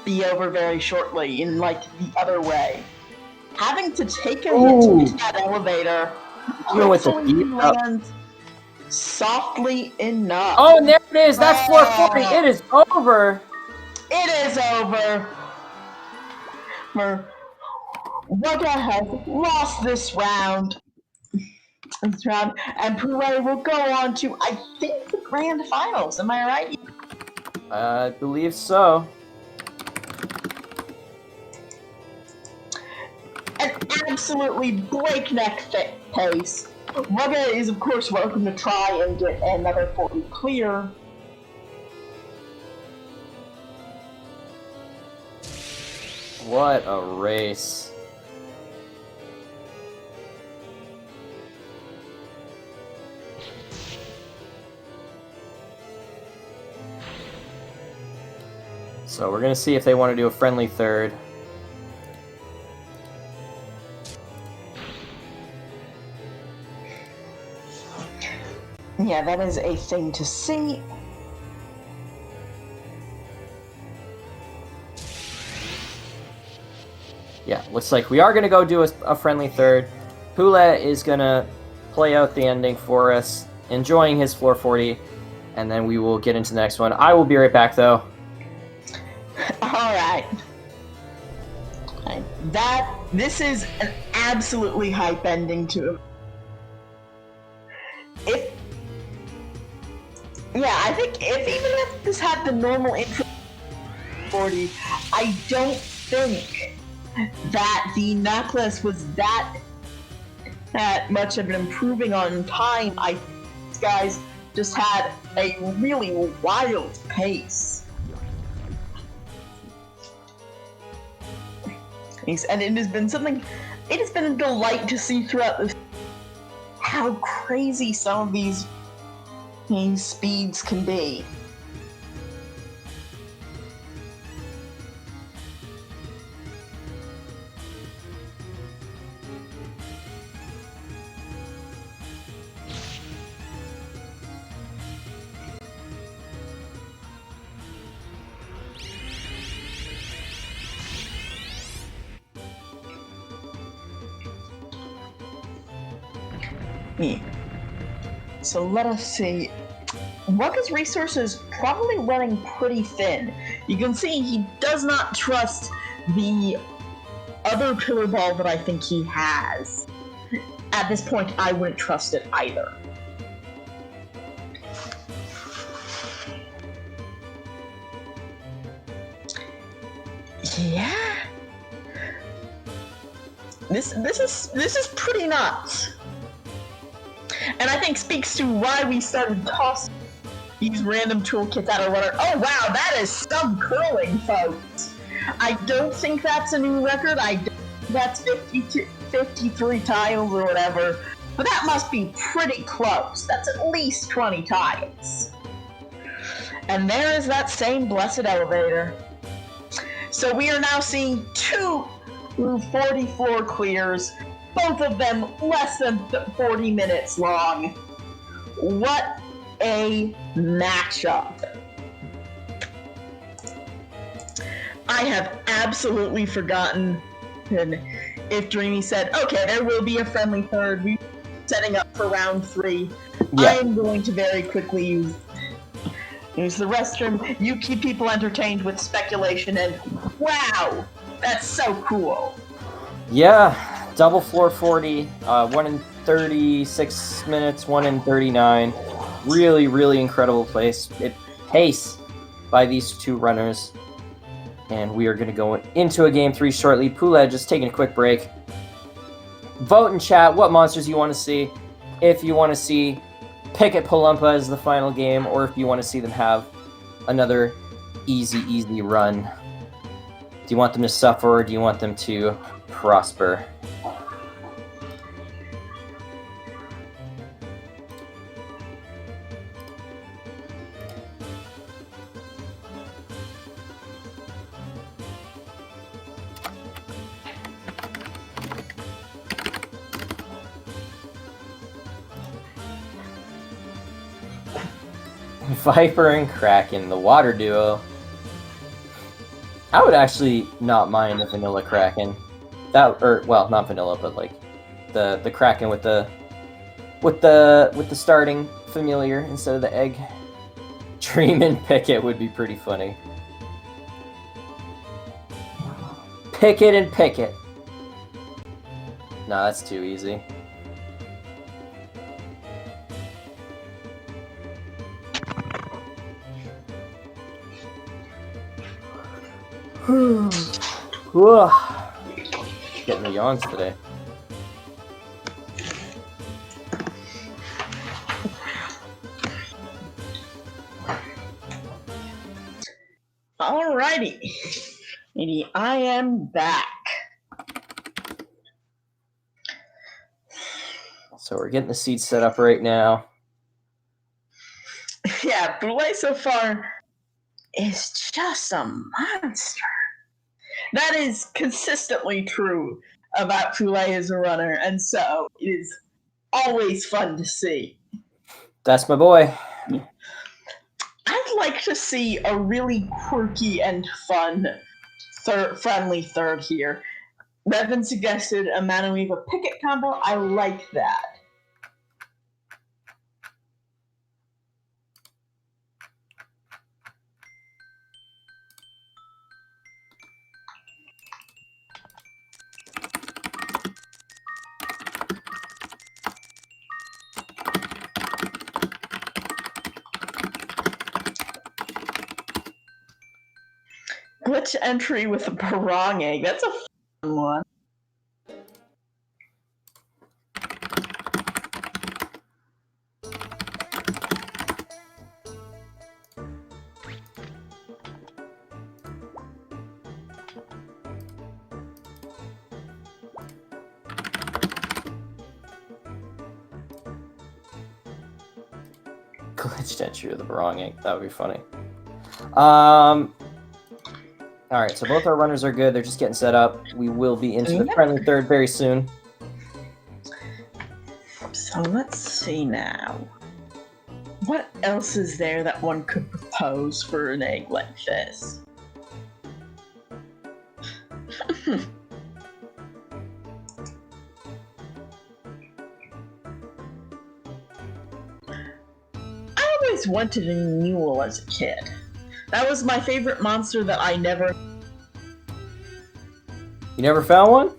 be over very shortly in, like, the other way. Having to take a hit to get to that elevator, hopefully you land softly enough. Oh, and there it is! That's floor 40! It is over! It is over! Wugga has lost this round. And Poulet will go on to, I think, the grand finals. Am I right? I believe so. An absolutely breakneck pace. Wugga is, of course, welcome to try and get another 40 clear. What a race. So we're going to see if they want to do a friendly third. Yeah, that is a thing to see. Yeah, looks like we are going to go do a friendly third. Poulet is going to play out the ending for us, enjoying his floor 40, and then we will get into the next one. I will be right back, though. Alright. This is an absolutely hype ending to it. Yeah, I think even if this had the normal intro 40, I don't think that the necklace was that much of an improving on time. I think these guys just had a really wild pace. And it has been a delight to see throughout this how crazy some of these speeds can be. So let us see. Wugga's resources probably running pretty thin. You can see he does not trust the other pillar ball that I think he has. At this point, I wouldn't trust it either. Yeah. This is pretty nuts. And I think speaks to why we started tossing these random toolkits at our runner. Oh wow, that is some curling, folks. I don't think that's a new record. I don't think that's 53 tiles or whatever. But that must be pretty close. That's at least 20 tiles. And there is that same blessed elevator. So we are now seeing 2 40 floor clears, both of them less than 40 minutes long. What a matchup. I have absolutely forgotten if Dreamy said, okay, there will be a friendly third. We're setting up for round 3. Yeah. I am going to very quickly use the restroom. You keep people entertained with speculation, and wow, that's so cool. Yeah, double floor 40, 1 in 36 minutes, 1 in 39. Really, really incredible pace by these 2 runners. And we are going to go into a game 3 shortly. Poulet just taking a quick break. Vote in chat what monsters you want to see. If you want to see Picket Palumpa as the final game, or if you want to see them have another easy run. Do you want them to suffer, or do you want them to prosper? Viper and Kraken, the water duo. I would actually not mind the vanilla Kraken. Well, not vanilla, but like the Kraken with the starting familiar instead of the egg. Dream and Picket would be pretty funny. Picket and Picket. No, that's too easy. Getting the yawns today. Alrighty. Maybe I am back. So we're getting the seats set up right now. Yeah, Poulet so far is just a monster. That is consistently true about Poulet as a runner, and so it is always fun to see. That's my boy. I'd like to see a really quirky and fun friendly third here. Revan suggested a Manueva Picket combo. I like that. Glitch entry with a barong egg. That's a fun one. Glitched entry with a barong egg. That would be funny. Alright, so both our runners are good. They're just getting set up. We will be into the friendly third very soon. So let's see now. What else is there that one could propose for an egg like this? I always wanted a mule as a kid. That was my favorite monster that I never... You never found one?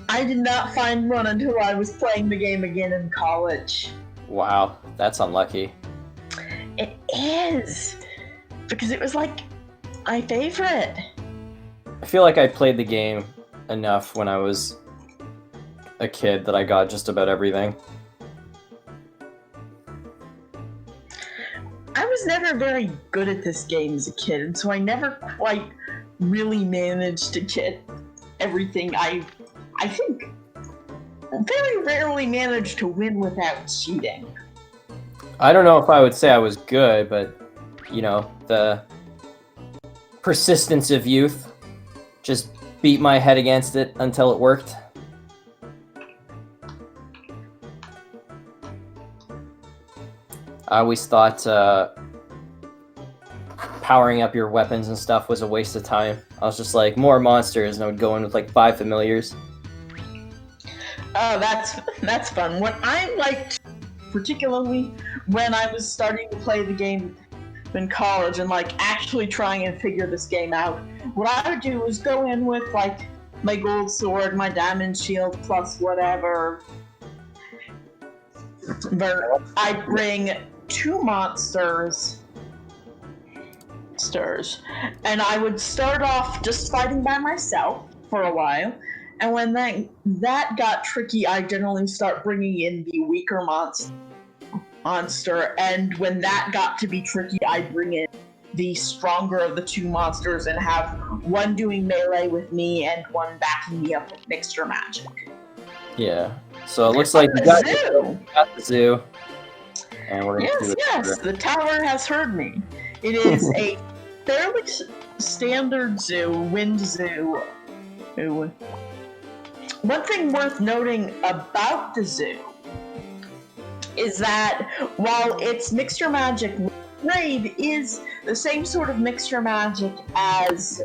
I did not find one until I was playing the game again in college. Wow, that's unlucky. It is! Because it was like my favorite. I feel like I played the game enough when I was a kid that I got just about everything. I was never very good at this game as a kid, and so I never quite really managed to get everything. I think very rarely managed to win without cheating. I don't know if I would say I was good, but, you know, the persistence of youth, just beat my head against it until it worked. I always thought powering up your weapons and stuff was a waste of time. I was just like, more monsters, and I would go in with like 5 familiars. Oh, that's fun. What I liked, particularly when I was starting to play the game in college and like actually trying and figure this game out, what I would do was go in with like my gold sword, my diamond shield, plus whatever. But I'd bring 2 monsters, and I would start off just fighting by myself for a while. And when that got tricky, I generally start bringing in the weaker monster, and when that got to be tricky, I'd bring in the stronger of the 2 monsters and have one doing melee with me and one backing me up with mixture magic. Yeah. So it looks like you got the zoo. And we're gonna Yes, the tower has heard me. It is a fairly standard zoo, wind zoo. One thing worth noting about the zoo is that while its mixture magic grade is the same sort of mixture magic as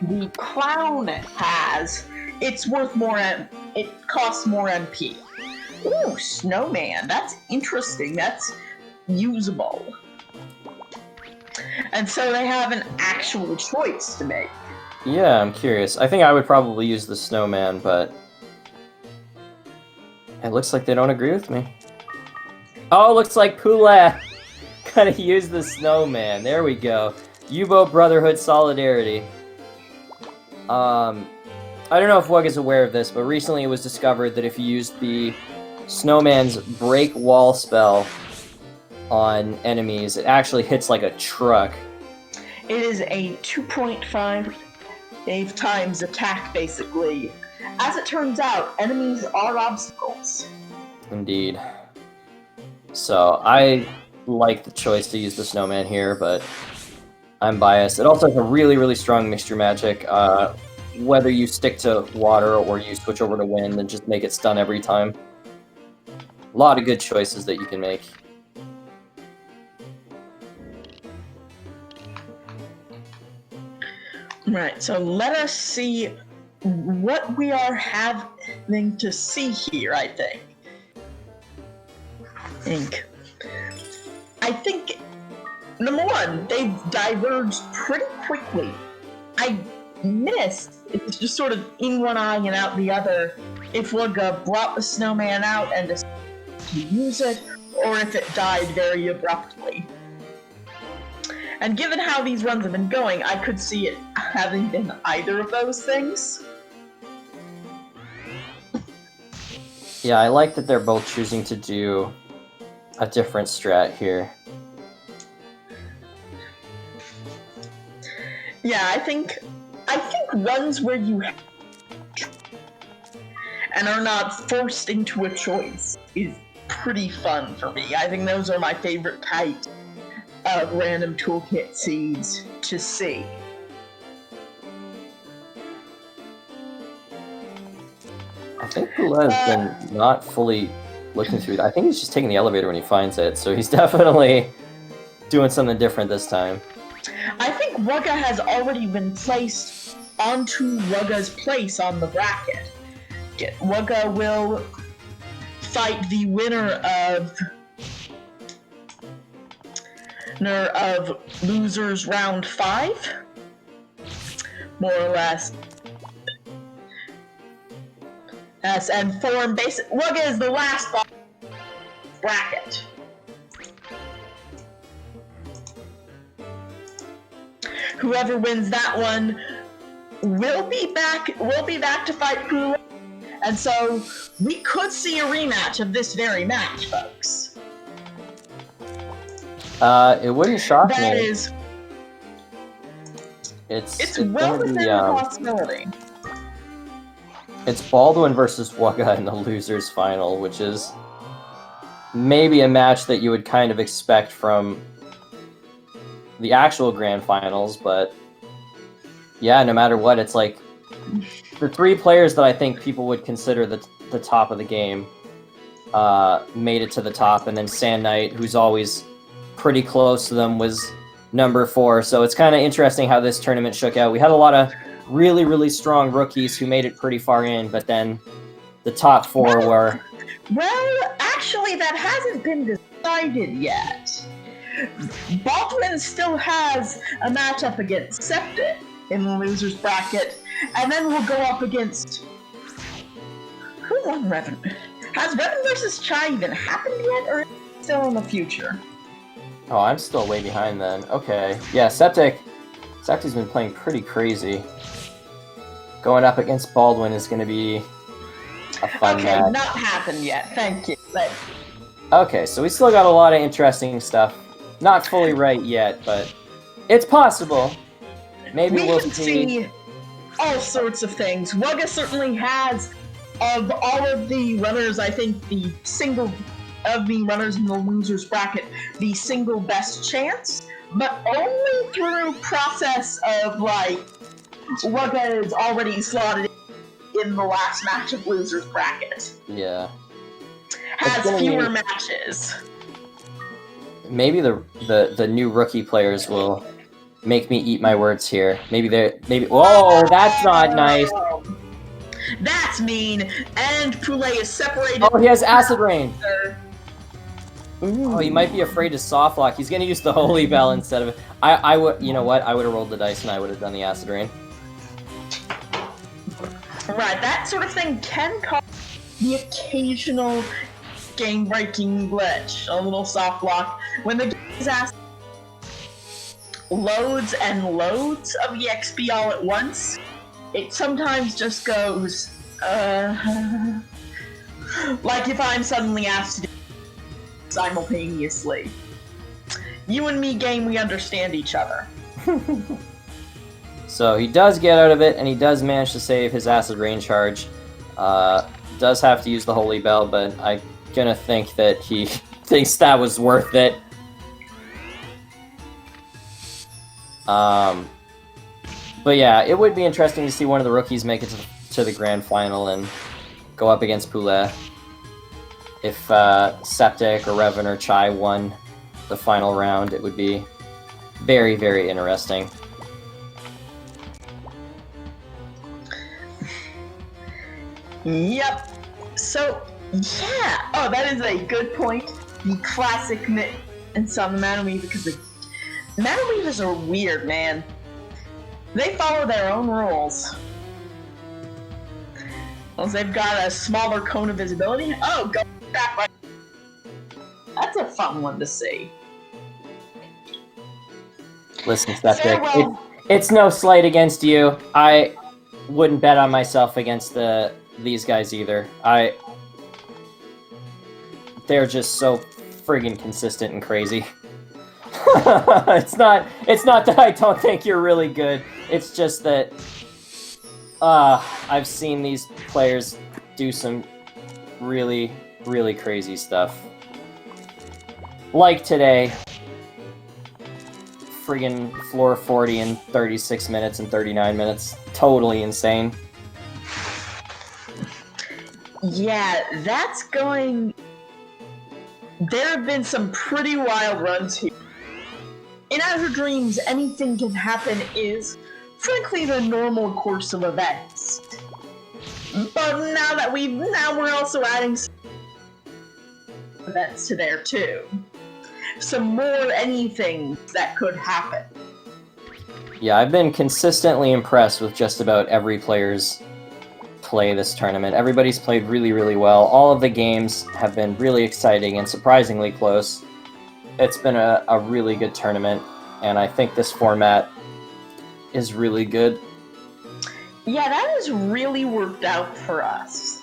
the clown has, it's worth more. It costs more MP. Ooh, snowman. That's interesting. That's usable. And so they have an actual choice to make. Yeah, I'm curious. I think I would probably use the snowman, but it looks like they don't agree with me. Oh, it looks like Poulet gonna use the snowman. There we go. U-boat Brotherhood Solidarity. I don't know if Wugga is aware of this, but recently it was discovered that if you use the snowman's break wall spell on enemies, it actually hits like a truck. It is a 2.5 times attack, basically. As it turns out, enemies are obstacles. Indeed. So I like the choice to use the snowman here, but I'm biased. It also has a really, really strong mixture magic. Whether you stick to water or you switch over to wind and just make it stun every time. A lot of good choices that you can make. Right, so let us see what we are having to see here, I think, number one, they've diverged pretty quickly. I missed, it was just sort of in one eye and out the other, if Wugga brought the snowman out and decided to use it, or if it died very abruptly. And given how these runs have been going, I could see it having been either of those things. Yeah, I like that they're both choosing to do a different strat here. Yeah, I think runs where you and are not forced into a choice is pretty fun for me. I think those are my favorite types of random toolkit seeds to see. I think Poulet has been not fully looking through that. I think he's just taking the elevator when he finds it, so he's definitely doing something different this time. I think Wugga has already been placed onto Wugga's place on the bracket. Wugga will fight the winner of losers round 5, more or less. Yes, and form basic. Wugga is the last bracket. Whoever wins that one will be back to fight Poulet, And so we could see a rematch of this very match, folks. It wouldn't shock me. That is... It's well gonna within be, the possibility. It's Baldwin versus Wugga in the losers final, which is maybe a match that you would kind of expect from the actual grand finals, but yeah, no matter what, it's like the three players that I think people would consider the top of the game made it to the top, and then Sand Knight, who's always pretty close to them, was number 4. So it's kind of interesting how this tournament shook out. We had a lot of really, really strong rookies who made it pretty far in, but then the top 4 were... Well, actually, that hasn't been decided yet. Baldwin still has a matchup against Septic in the losers bracket, and then we'll go up against... Who won Revan? Has Revan versus Chai even happened yet, or is it still in the future? Oh, I'm still way behind then. Okay. Yeah, Septic's been playing pretty crazy. Going up against Baldwin is going to be a fun match. Okay, not happened yet. Thank you. Okay, so we still got a lot of interesting stuff. Not fully right yet, but it's possible. Maybe we'll can see all sorts of things. Wugga certainly has, of all of the runners, I think of the runners in the losers bracket, the single best chance, but only through process of, like, Wugga is already slotted in the last match of losers bracket. Yeah. Has fewer matches. Maybe the new rookie players will make me eat my words here. Maybe. Whoa, that's not nice. That's mean. And Poulet is separated. Oh, he has Acid Rain. Oh, he might be afraid to soft lock. He's gonna use the Holy Bell instead of it. I would, you know what? I would have rolled the dice and I would have done the Acid Rain. Right, that sort of thing can cause the occasional game-breaking glitch, a little soft lock. When the game is asked loads and loads of EXP all at once, it sometimes just goes, like if I'm suddenly asked to do simultaneously. You and me, game, we understand each other. So he does get out of it, and he does manage to save his Acid Rain charge. Does have to use the Holy Bell, but I'm gonna think that he thinks that was worth it. But yeah, it would be interesting to see one of the rookies make it to the grand final and go up against Poulet. If Septic or Revan or Chai won the final round, it would be very, very interesting. Yep. So, yeah. Oh, that is a good point. The classic Mitt and some Manaweave, because the Manaweavers are weird, man. They follow their own rules. Well, they've got a smaller cone of visibility. Oh, go back right. That's a fun one to see. Listen, Septic, it's no slight against you. I wouldn't bet on myself against these guys either. They're just so friggin' consistent and crazy. It's not that I don't think you're really good. It's just that I've seen these players do some really, really crazy stuff. Like today. Friggin' floor 40 in 36 minutes and 39 minutes. Totally insane. Yeah, that's going... There have been some pretty wild runs here. In Azure Dreams, anything can happen is, frankly, the normal course of events. But now we're also adding some events to there too. Some more anything that could happen. Yeah, I've been consistently impressed with just about every player's play this tournament. Everybody's played really, really well. All of the games have been really exciting and surprisingly close. It's been a really good tournament, and I think this format is really good. Yeah, that has really worked out for us.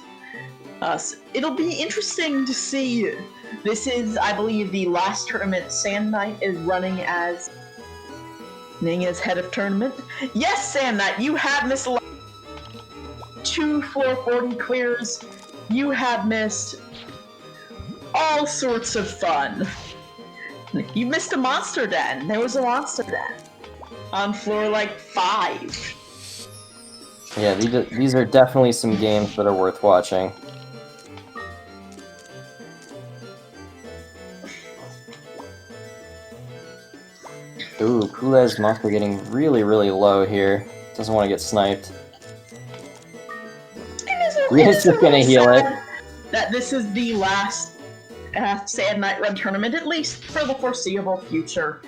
It'll be interesting to see. This is, I believe, the last tournament Sand Knight is running as head of tournament. Yes, Sand Knight, you have missed 2 440 clears. You have missed all sorts of fun. You missed a monster den. There was a monster den on floor like 5. Yeah, these are definitely some games that are worth watching. Ooh, Poulet's monster getting really, really low here. Doesn't want to get sniped. He's just gonna heal it. That this is the last Sand Knight run tournament, at least for the foreseeable future.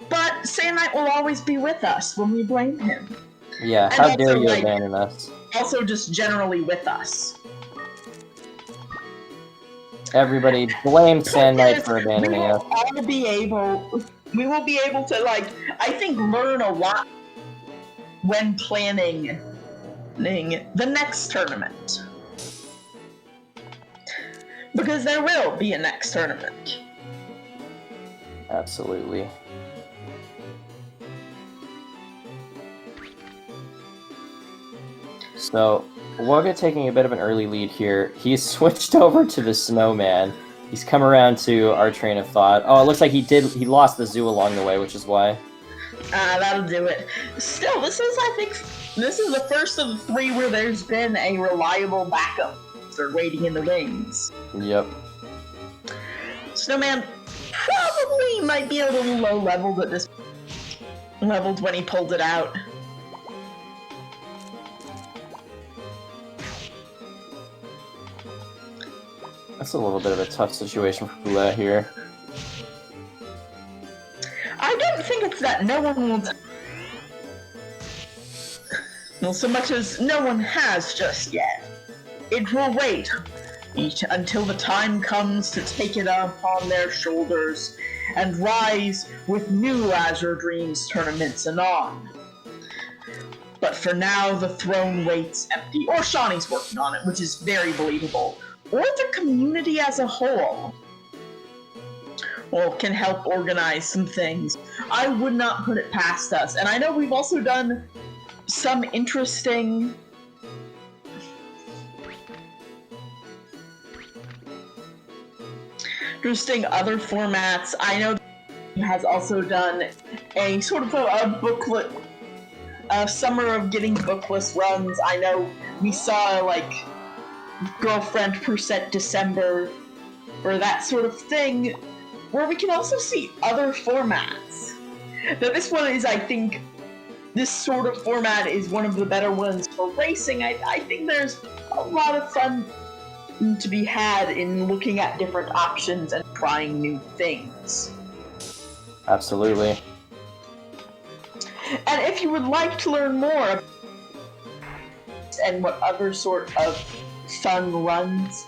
But Sand Knight will always be with us when we blame him. Yeah, how dare you abandon us? Also, just generally with us. Everybody blame Sand Knight for abandoning us. We will be able to, like, I think, learn a lot when planning the next tournament. Because there will be a next tournament. Absolutely. So, Wugga taking a bit of an early lead here. He's switched over to the snowman. He's come around to our train of thought. Oh, it looks like he lost the zoo along the way, which is why. That'll do it. Still, this is the first of the 3 where there's been a reliable backup. They're waiting in the wings. Yep. Snowman probably might be a little low leveled at this leveled when he pulled it out. That's a little bit of a tough situation for Poulet here. I don't think it's that no one will. Well, so much as no one has just yet. It will wait until the time comes to take it upon their shoulders and rise with new Azure Dreams tournaments anon. But for now, the throne waits empty. Or Shawnee's working on it, which is very believable. Or the community as a whole. Well, can help organize some things. I would not put it past us. And I know we've also done some interesting other formats. I know he has also done a sort of a booklet, a summer of getting bookless runs. I know we saw like Girlfriend Percent December or that sort of thing, where we can also see other formats. Now this one is, I think, this sort of format is one of the better ones for racing. I think there's a lot of fun to be had in looking at different options and trying new things. Absolutely. And if you would like to learn more and what other sort of fun runs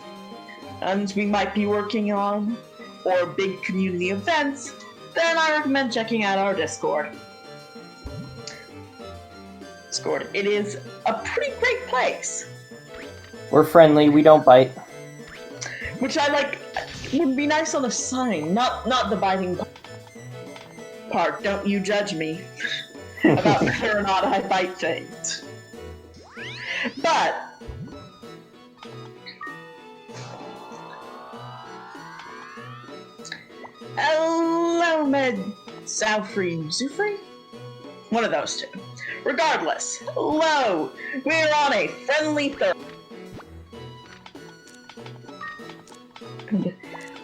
we might be working on, or big community events, then I recommend checking out our Discord. It is a pretty great place. We're friendly, we don't bite. Which I like, would be nice on a sign, not the biting part. Don't you judge me about whether or not I bite things. But hello, Zufri? One of those two. Regardless, hello! We're on a friendly third.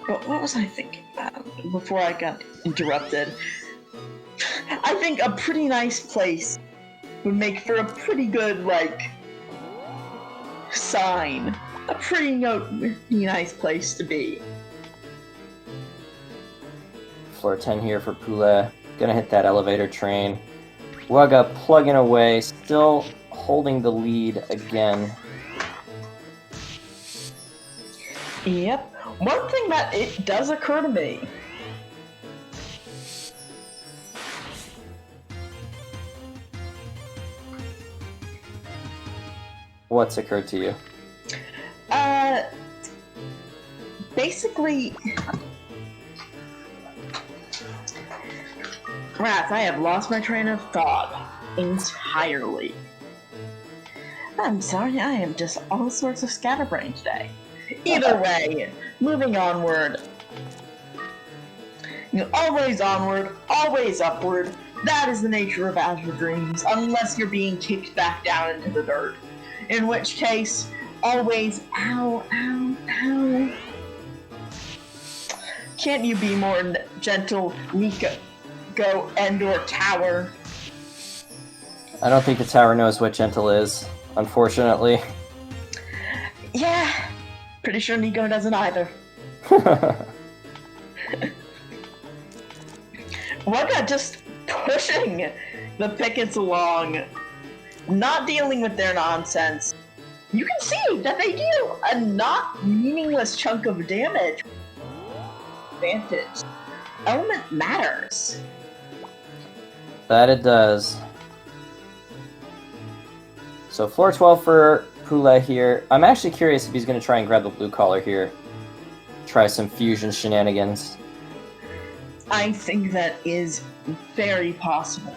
What was I thinking about before I got interrupted? I think a pretty nice place would make for a pretty good, like, sign. A pretty nice place to be. Floor 10 here for Poulet. Gonna hit that elevator train. Wugga plugging away, still holding the lead again. Yep. One thing that it does occur to me. What's occurred to you? Basically... Rats, I have lost my train of thought entirely. I'm sorry, I am just all sorts of scatterbrained today. Either way, moving onward. Always onward, always upward. That is the nature of Azure Dreams, unless you're being kicked back down into the dirt. In which case, always ow, ow, ow. Can't you be more gentle, Nico? Go and/or tower? I don't think the tower knows what gentle is, unfortunately. Yeah, pretty sure Nico doesn't either. Wugga just pushing the pickets along, not dealing with their nonsense. You can see that they deal a not meaningless chunk of damage. Advantage. Element matters. That it does. So floor 12 for Poulet here. I'm actually curious if he's going to try and grab the blue collar here. Try some fusion shenanigans. I think that is very possible.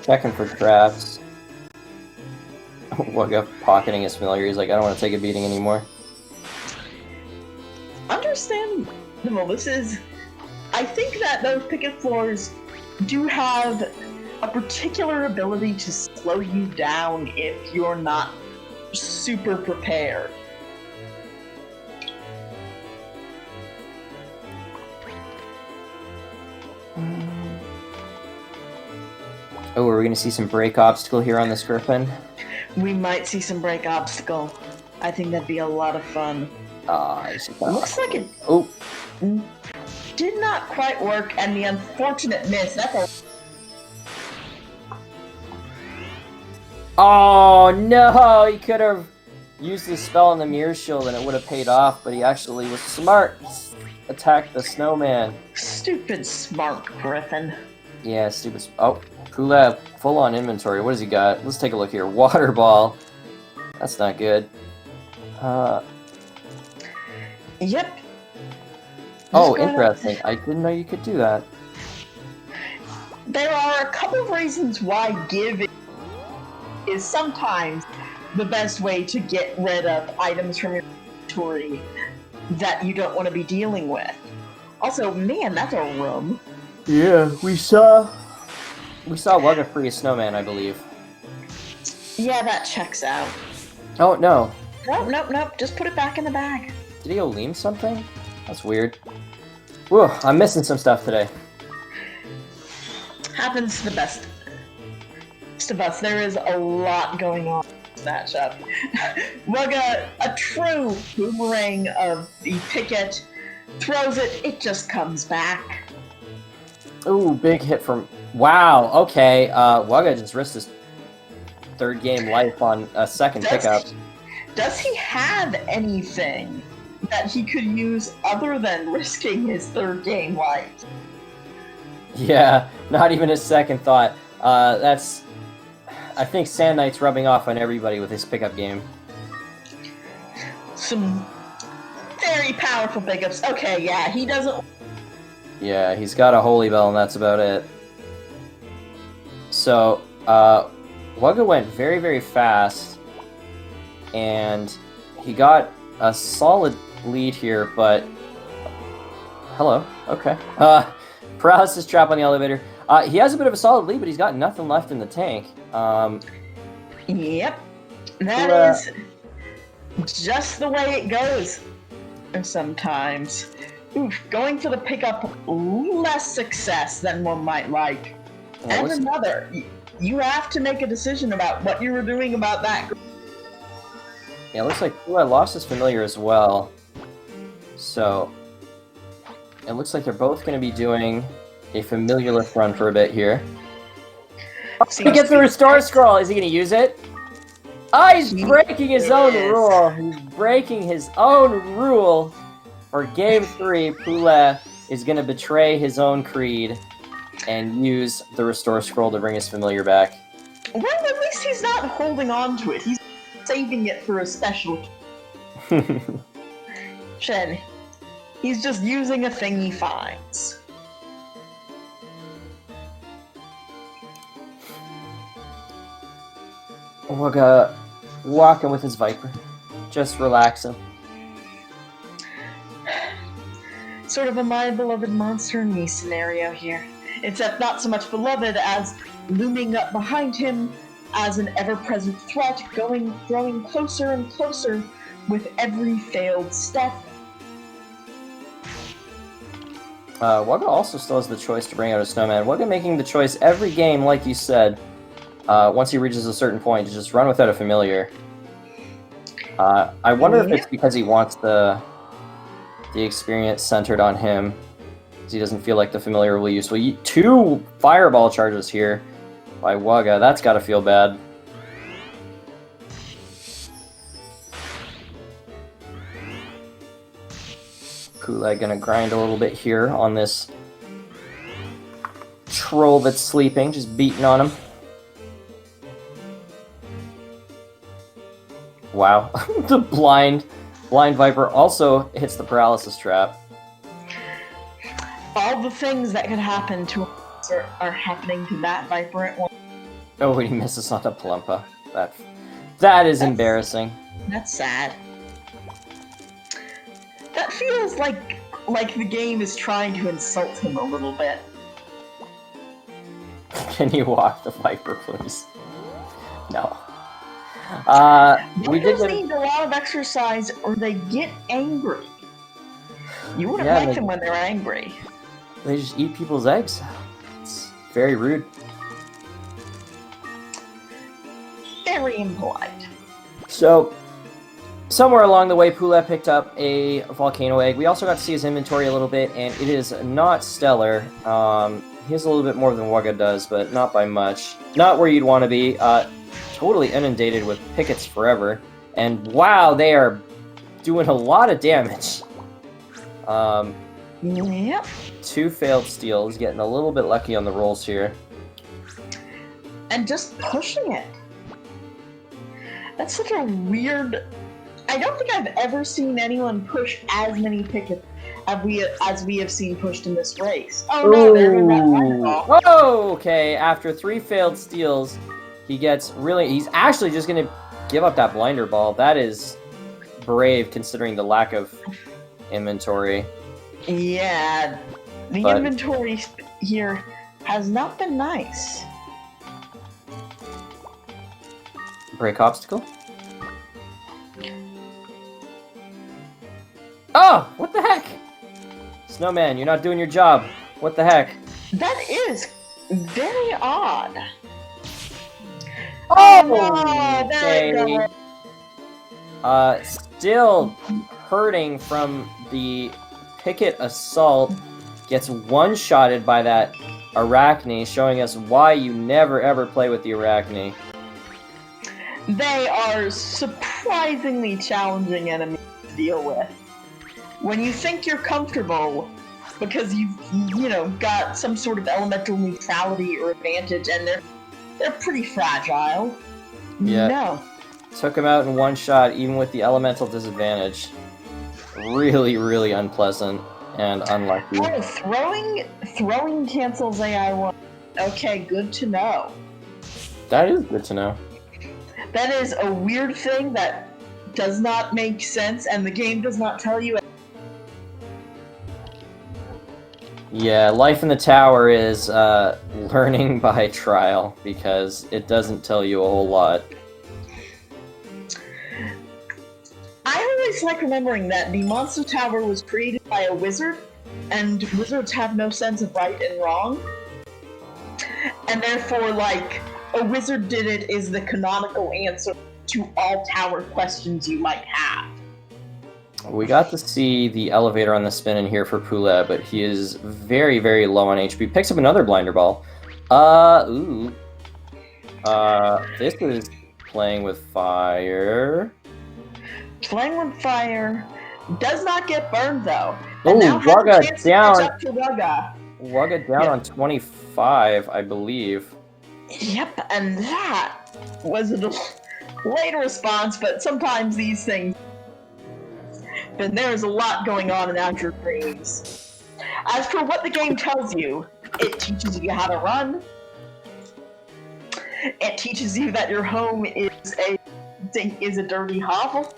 Checking for traps. Wugga pocketing his familiar. He's like, I don't want to take a beating anymore. Understandable. This is... I think that those picket floors do have a particular ability to slow you down if you're not super prepared. Oh, are we going to see some break obstacle here on this Griffin? We might see some break obstacle. I think that'd be a lot of fun. Looks like it did not quite work, and the unfortunate miss. That's a... Oh no! He could have used his spell on the mirror shield and it would have paid off, but he actually was smart. Attacked the snowman. Stupid smart Griffin. Yeah, stupid. Oh, Poulet, full on inventory. What has he got? Let's take a look here. Water ball. That's not good. Yep. Oh, interesting. I didn't know you could do that. There are a couple of reasons why give is sometimes the best way to get rid of items from your inventory that you don't want to be dealing with. Also, man, that's a room. Yeah, we saw Wugga free a snowman, I believe. Yeah, that checks out. Oh, no. Nope. Just put it back in the bag. Did he lean something? That's weird. Whew, I'm missing some stuff today. Happens to the best of us. There is a lot going on in this matchup. Wugga, a true boomerang of the picket, throws it, it just comes back. Ooh, big hit from... Wow, okay. Wugga just risked his third game life on a second pickup. Does he have anything that he could use other than risking his third game life? Yeah, not even a second thought. That's... I think Sand Knight's rubbing off on everybody with his pickup game. Some very powerful pickups. Okay, yeah, he doesn't... Yeah, he's got a Holy Bell and that's about it. So, Wugga went very, very fast, and he got a solid lead here, but... Hello, okay. Paralysis trap on the elevator. He has a bit of a solid lead, but he's got nothing left in the tank. Yep. That is just the way it goes sometimes. Oof, going for the pickup, less success than one might like. And another, you have to make a decision about what you were doing about that. Yeah, it looks like I lost his familiar as well. So, it looks like they're both going to be doing a familiar lift run for a bit here. Oh, he gets the restore scroll. Is he going to use it? Oh, he's breaking his own rule. He's breaking his own rule. For game 3, Poulet is going to betray his own creed. and use the restore scroll to bring his familiar back. Well, at least he's not holding on to it. He's saving it for a special. Shen, he's just using a thing he finds. Wugga walking with his Viper, just relaxing. Sort of a my beloved monster and me scenario here. Except not so much beloved as looming up behind him as an ever-present threat, growing closer and closer with every failed step. Wugga also still has the choice to bring out a snowman. Wugga making the choice every game, like you said, once he reaches a certain point, to just run without a familiar. I wonder if it's because he wants the experience centered on him, because he doesn't feel like the familiar will be useful. 2 fireball charges here by Wugga. That's got to feel bad. Poulet gonna grind a little bit here on this troll that's sleeping, just beating on him. Wow, the blind Viper also hits the paralysis trap. All the things that could happen to us are happening to that Viper at once. Oh, he misses on the Palumpa. That is embarrassing. That's sad. That feels like the game is trying to insult him a little bit. Can you walk the Viper, please? No. We did need a lot of exercise, or they get angry. You wouldn't like them when they're angry. They just eat people's eggs. It's very rude. Very impolite. So, somewhere along the way, Poulet picked up a volcano egg. We also got to see his inventory a little bit, and it is not stellar. He has a little bit more than Wugga does, but not by much. Not where you'd want to be. Totally inundated with pickets forever. And wow, they are doing a lot of damage. Yep. 2 failed steals, getting a little bit lucky on the rolls here. And just pushing it. That's such a weird... I don't think I've ever seen anyone push as many pickets as we have seen pushed in this race. Oh no, there went that fireball. Oh, okay. After 3 failed steals, he gets really... He's actually just going to give up that blinder ball. That is brave, considering the lack of inventory. Yeah, the inventory here has not been nice. Break obstacle. Oh, what the heck? Snowman, you're not doing your job. What the heck? That is very odd. Oh, there you go. Still hurting from the picket assault. Gets one-shotted by that Arachne, showing us why you never ever play with the Arachne. They are surprisingly challenging enemies to deal with. When you think you're comfortable, because you've, got some sort of elemental neutrality or advantage, and they're pretty fragile. Yeah. No. Took him out in one shot, even with the elemental disadvantage. Really, really unpleasant and unlucky. Oh, throwing cancels AI1. Okay, good to know. That is good to know. That is a weird thing that does not make sense, and the game does not tell you. Yeah, life in the tower is learning by trial, because it doesn't tell you a whole lot. I always like remembering that the Monster Tower was created by a wizard, and wizards have no sense of right and wrong. And therefore, a wizard did it is the canonical answer to all tower questions you might have. We got to see the elevator on the spin in here for Poulet, but he is very, very low on HP. Picks up another blinder ball. This is playing with fire. Playing with fire does not get burned though. Oh, now Wugga has a chance to down. catch up to Wugga. Wugga down on 25, I believe. Yep, and that was a late response, but sometimes these things. And there's a lot going on in Azure Dreams. As for what the game tells you, it teaches you how to run. It teaches you that your home is a dirty hovel.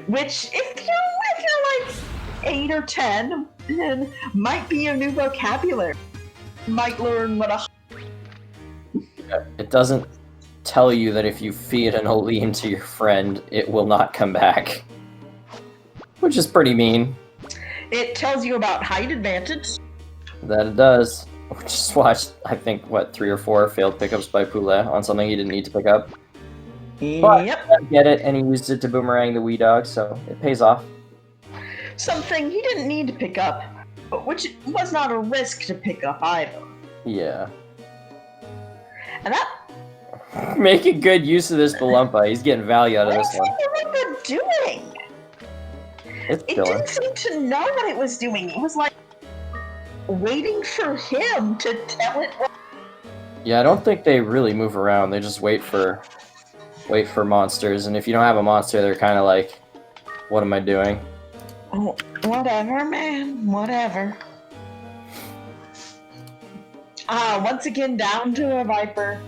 Which, if you're like 8 or 10, then might be a new vocabulary. You might learn what a. It doesn't tell you that if you feed an Olean to your friend, it will not come back. Which is pretty mean. It tells you about height advantage. That it does. We just watched, I think, 3 or 4 failed pickups by Poulet on something he didn't need to pick up. But Yep. I get it, and he used it to boomerang the wee dog, so it pays off. Something he didn't need to pick up, but which was not a risk to pick up either. Yeah. And that. Making good use of this Balumpa. He's getting value out of this one. What they're doing? It's It chilling. didn't seem to know what it was doing. It was like waiting for him to tell it. Yeah, I don't think they really move around. They just wait for monsters, and if you don't have a monster, they're kind of like, what am I doing? Oh, whatever, man. Whatever. Once again, down to a Viper.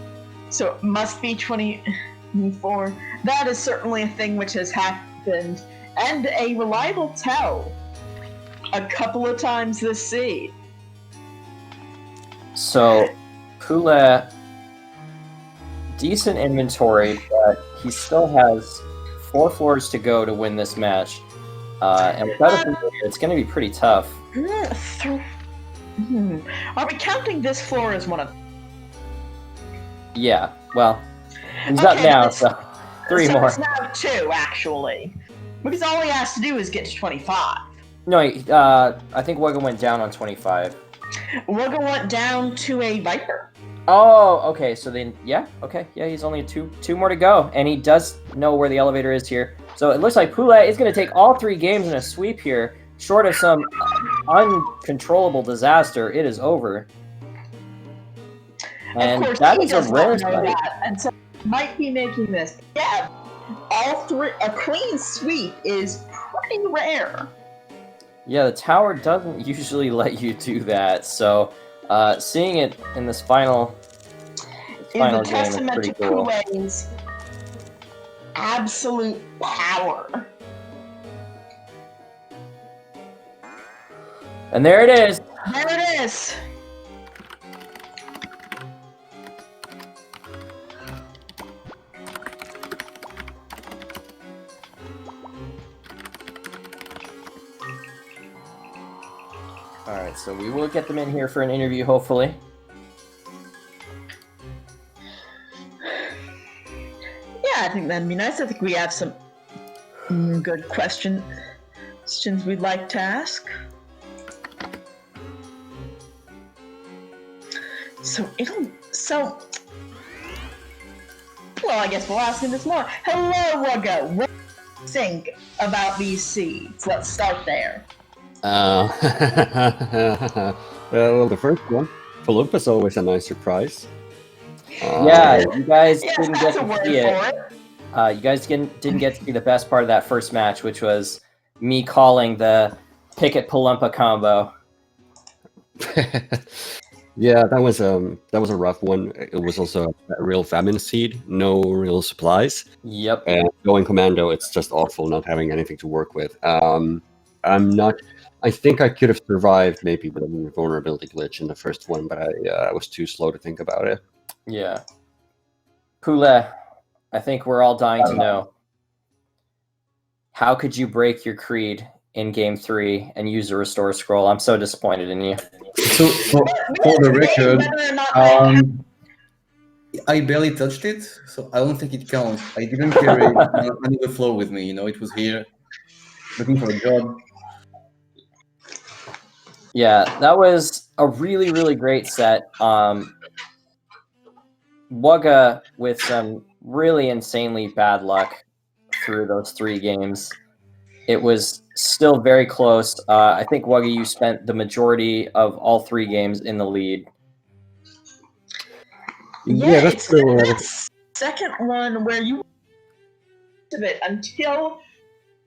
So it must be 24. That is certainly a thing which has happened. And a reliable tell. A couple of times this seed. So, Poulet, decent inventory, but he still has 4 floors to go to win this match. And without a familiar, it's going to be pretty tough. Are we counting this floor as one of? Yeah, well, he's up now, so 3 more. It's now 2, actually. Because all he has to do is get to 25. No, I think Wugga went down on 25. Wugga went down to a Viper. Oh, okay, so then, yeah, he's only two more to go, and he does know where the elevator is here. So it looks like Poulet is going to take all 3 games in a sweep here. Short of some uncontrollable disaster, it is over. And of course, that he is a does rare not know fight. that, and so might be making this. Yeah, all 3, a clean sweep is pretty rare. Yeah, the tower doesn't usually let you do that, so seeing it in this final Is a game is testament pretty to cool. Poulet's absolute power. And there it is. There it is. Alright, so we will get them in here for an interview, hopefully. Yeah, I think that'd be nice. I think we have some good questions we'd like to ask. Well, I guess we'll ask him this more. Hello, Wugga. What do you think about these seeds? Let's start there. Well, the first one, Palupa's always a nice surprise. Yeah, you guys Yes, didn't that's get a to word see it. for it. You guys didn't get to see the best part of that first match, which was me calling the Picket Palumpa combo. Yeah, that was a rough one. It was also a real famine seed, no real supplies, Yep. and going commando, it's just awful not having anything to work with. I think I could have survived maybe with a vulnerability glitch in the first one, but I was too slow to think about it. Yeah. Poulet, I think we're all dying to know. How could you break your creed in Game 3 and use a restore scroll? I'm so disappointed in you. So, for the record, I barely touched it, so I don't think it counts. I didn't carry another floor with me, it was here, looking for a job. Yeah, that was a really, really great set. Wugga with some really insanely bad luck through those 3 games. It was still very close. I think, Wugga, you spent the majority of all 3 games in the lead. Yeah, that's it's true. that second one where you of it until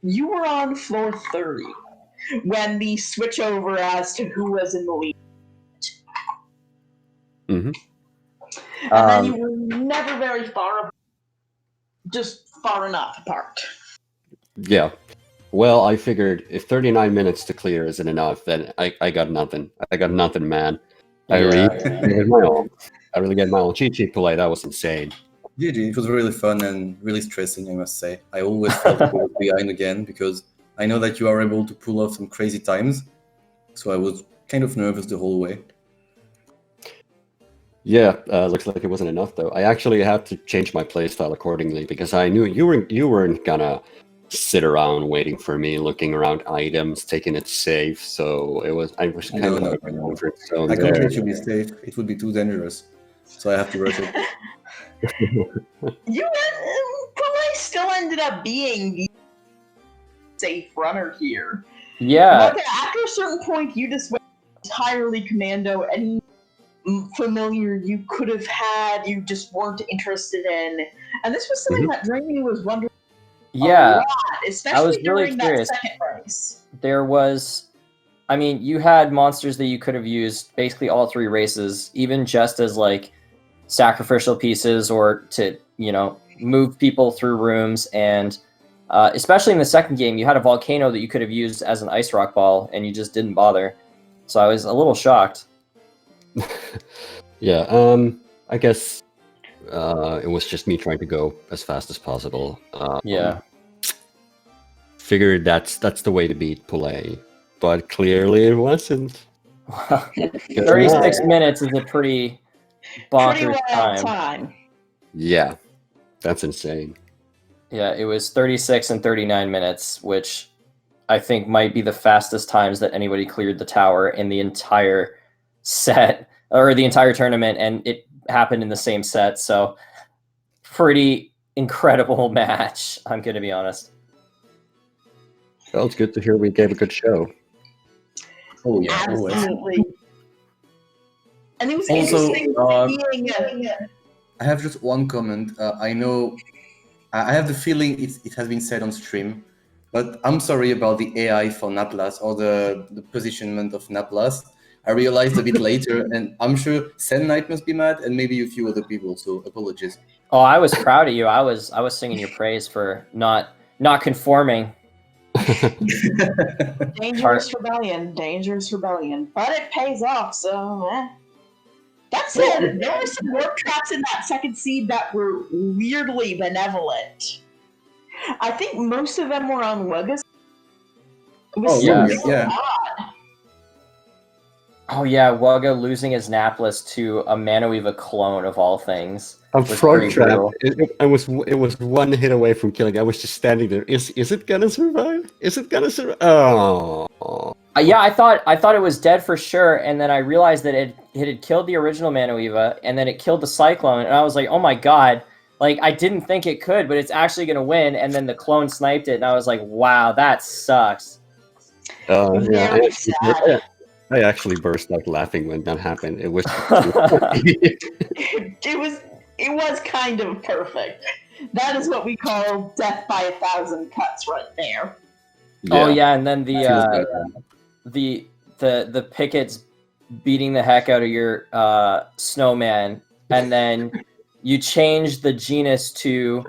you were on floor 30 when the switch over as to who was in the lead. Mm-hmm. And then you were never very far, just far enough apart. Yeah. Well, I figured if 39 minutes to clear isn't enough, then I got nothing. I got nothing, man. I really gave my all. I really get my all. Cheat Poulet, that was insane. GG, it was really fun and really stressing, I must say. I always felt I was behind again because I know that you are able to pull off some crazy times. So I was kind of nervous the whole way. Yeah, looks like it wasn't enough though. I actually had to change my playstyle accordingly because I knew you weren't gonna sit around waiting for me, looking around items, taking it safe. So I was kind of No. comfort zone I can't there. let you be safe. It would be too dangerous. So I have to rush it. Poulet still ended up being the safe runner here. Yeah. But after a certain point, you just went entirely commando. Any familiar you could have had, you just weren't interested in. And this was something that Dreamy was wondering a lot, especially I was really during curious. that second race. There was, I mean, you had monsters that you could have used basically all 3 races, even just as like sacrificial pieces or to, move people through rooms. And especially in the second game, you had a volcano that you could have used as an ice rock ball, and you just didn't bother. So I was a little shocked. Yeah, I guess it was just me trying to go as fast as possible. Yeah. Figured that's the way to beat Poulet, but clearly it wasn't. 36 minutes is a pretty bonkers time. Yeah, that's insane. Yeah, it was 36 and 39 minutes, which I think might be the fastest times that anybody cleared the tower in the entire set, or the entire tournament, and it happened in the same set, so pretty incredible match, I'm going to be honest. Well, it's good to hear we gave a good show. Oh yeah, absolutely. And it was also, interesting I have just one comment. I know, I have the feeling it has been said on stream, but I'm sorry about the AI for Naplas or the positionment of Naplas. I realized a bit later, and I'm sure Sen Knight must be mad, and maybe a few other people. So apologies. Oh, I was proud of you. I was singing your praise for not conforming. Dangerous rebellion, but it pays off. So that said, there were some warp traps in that second seed that were weirdly benevolent. I think most of them were on Wugga. Yeah. Oh yeah, Wugga losing his Naplas to a Manoeva clone of all things. A frog trap. It was one hit away from killing. I was just standing there. Is it gonna survive? Is it gonna survive? Oh. Yeah, I thought it was dead for sure, and then I realized that it had killed the original Manoeva, and then it killed the Cyclone, and I was like, oh my god, like I didn't think it could, but it's actually gonna win, and then the clone sniped it, and I was like, wow, that sucks. Yeah, I actually burst out laughing when that happened. It was it was kind of perfect. That is what we call death by 1,000 cuts right there. Yeah. Oh yeah, and then the pickets beating the heck out of your snowman, and then you change the genus to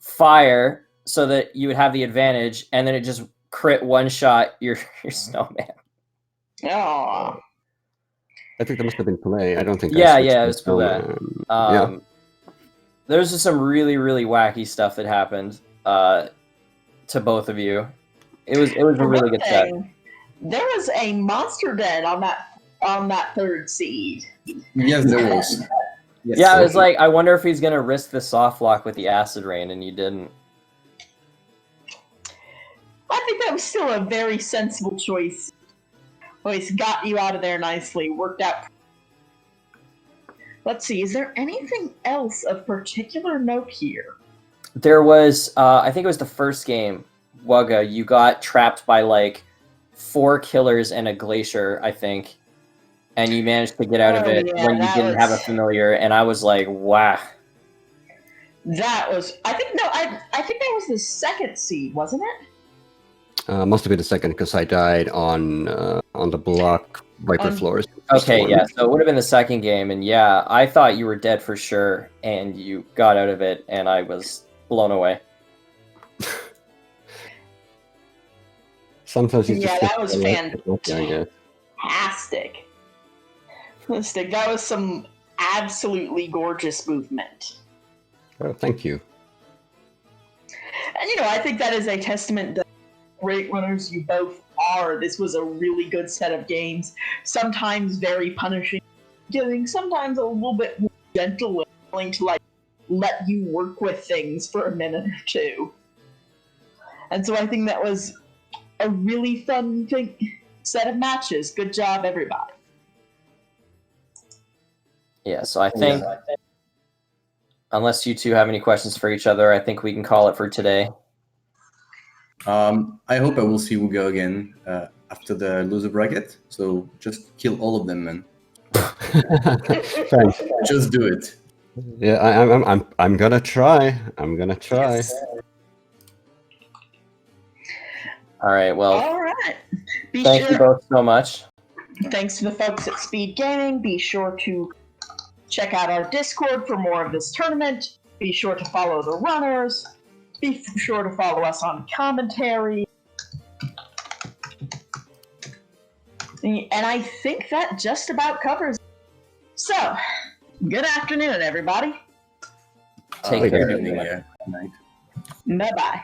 fire so that you would have the advantage, and then it just crit one shot your snowman. Oh. I think that must have been Poulet. I don't think. Yeah, it was Poulet. There's just some really, really wacky stuff that happened to both of you. It was a really good set. There was a monster den on that third seed. Yes, there was. Yes, yeah, I was like, I wonder if he's gonna risk the soft lock with the acid rain, and you didn't. I think that was still a very sensible choice. Always got you out of there nicely. Worked out. Let's see. Is there anything else of particular note here? There was, I think it was the first game. Wugga, you got trapped by like 4 killers and a glacier, I think, and you managed to get out of it when you didn't have a familiar, and I was like, wow. That was, I think that was the second seed, wasn't it? Must have been the second because I died on the block Viper floors. Okay, yeah, so it would have been the second game, and yeah, I thought you were dead for sure, and you got out of it, and I was blown away. Sometimes you Yeah, that was fantastic. That was some absolutely gorgeous movement. Oh, thank you. And I think that is a testament to great runners you both are. This was a really good set of games. Sometimes very punishing, sometimes a little bit more gentle and willing to let you work with things for a minute or two. And so I think that was a really fun set of matches. Good job, everybody. Yeah, so I think, unless you two have any questions for each other, I think we can call it for today. I hope I will see Wugga again after the loser bracket. So just kill all of them, man. Thanks. Just do it. Yeah, I'm gonna try. I'm gonna try. Yes. All right. Well. All right. Thank you both so much. Thanks to the folks at SpeedGaming. Be sure to check out our Discord for more of this tournament. Be sure to follow the runners. Be sure to follow us on commentary. And I think that just about covers it. So, good afternoon, everybody. Take care. Good evening, yeah. Good night. Bye-bye.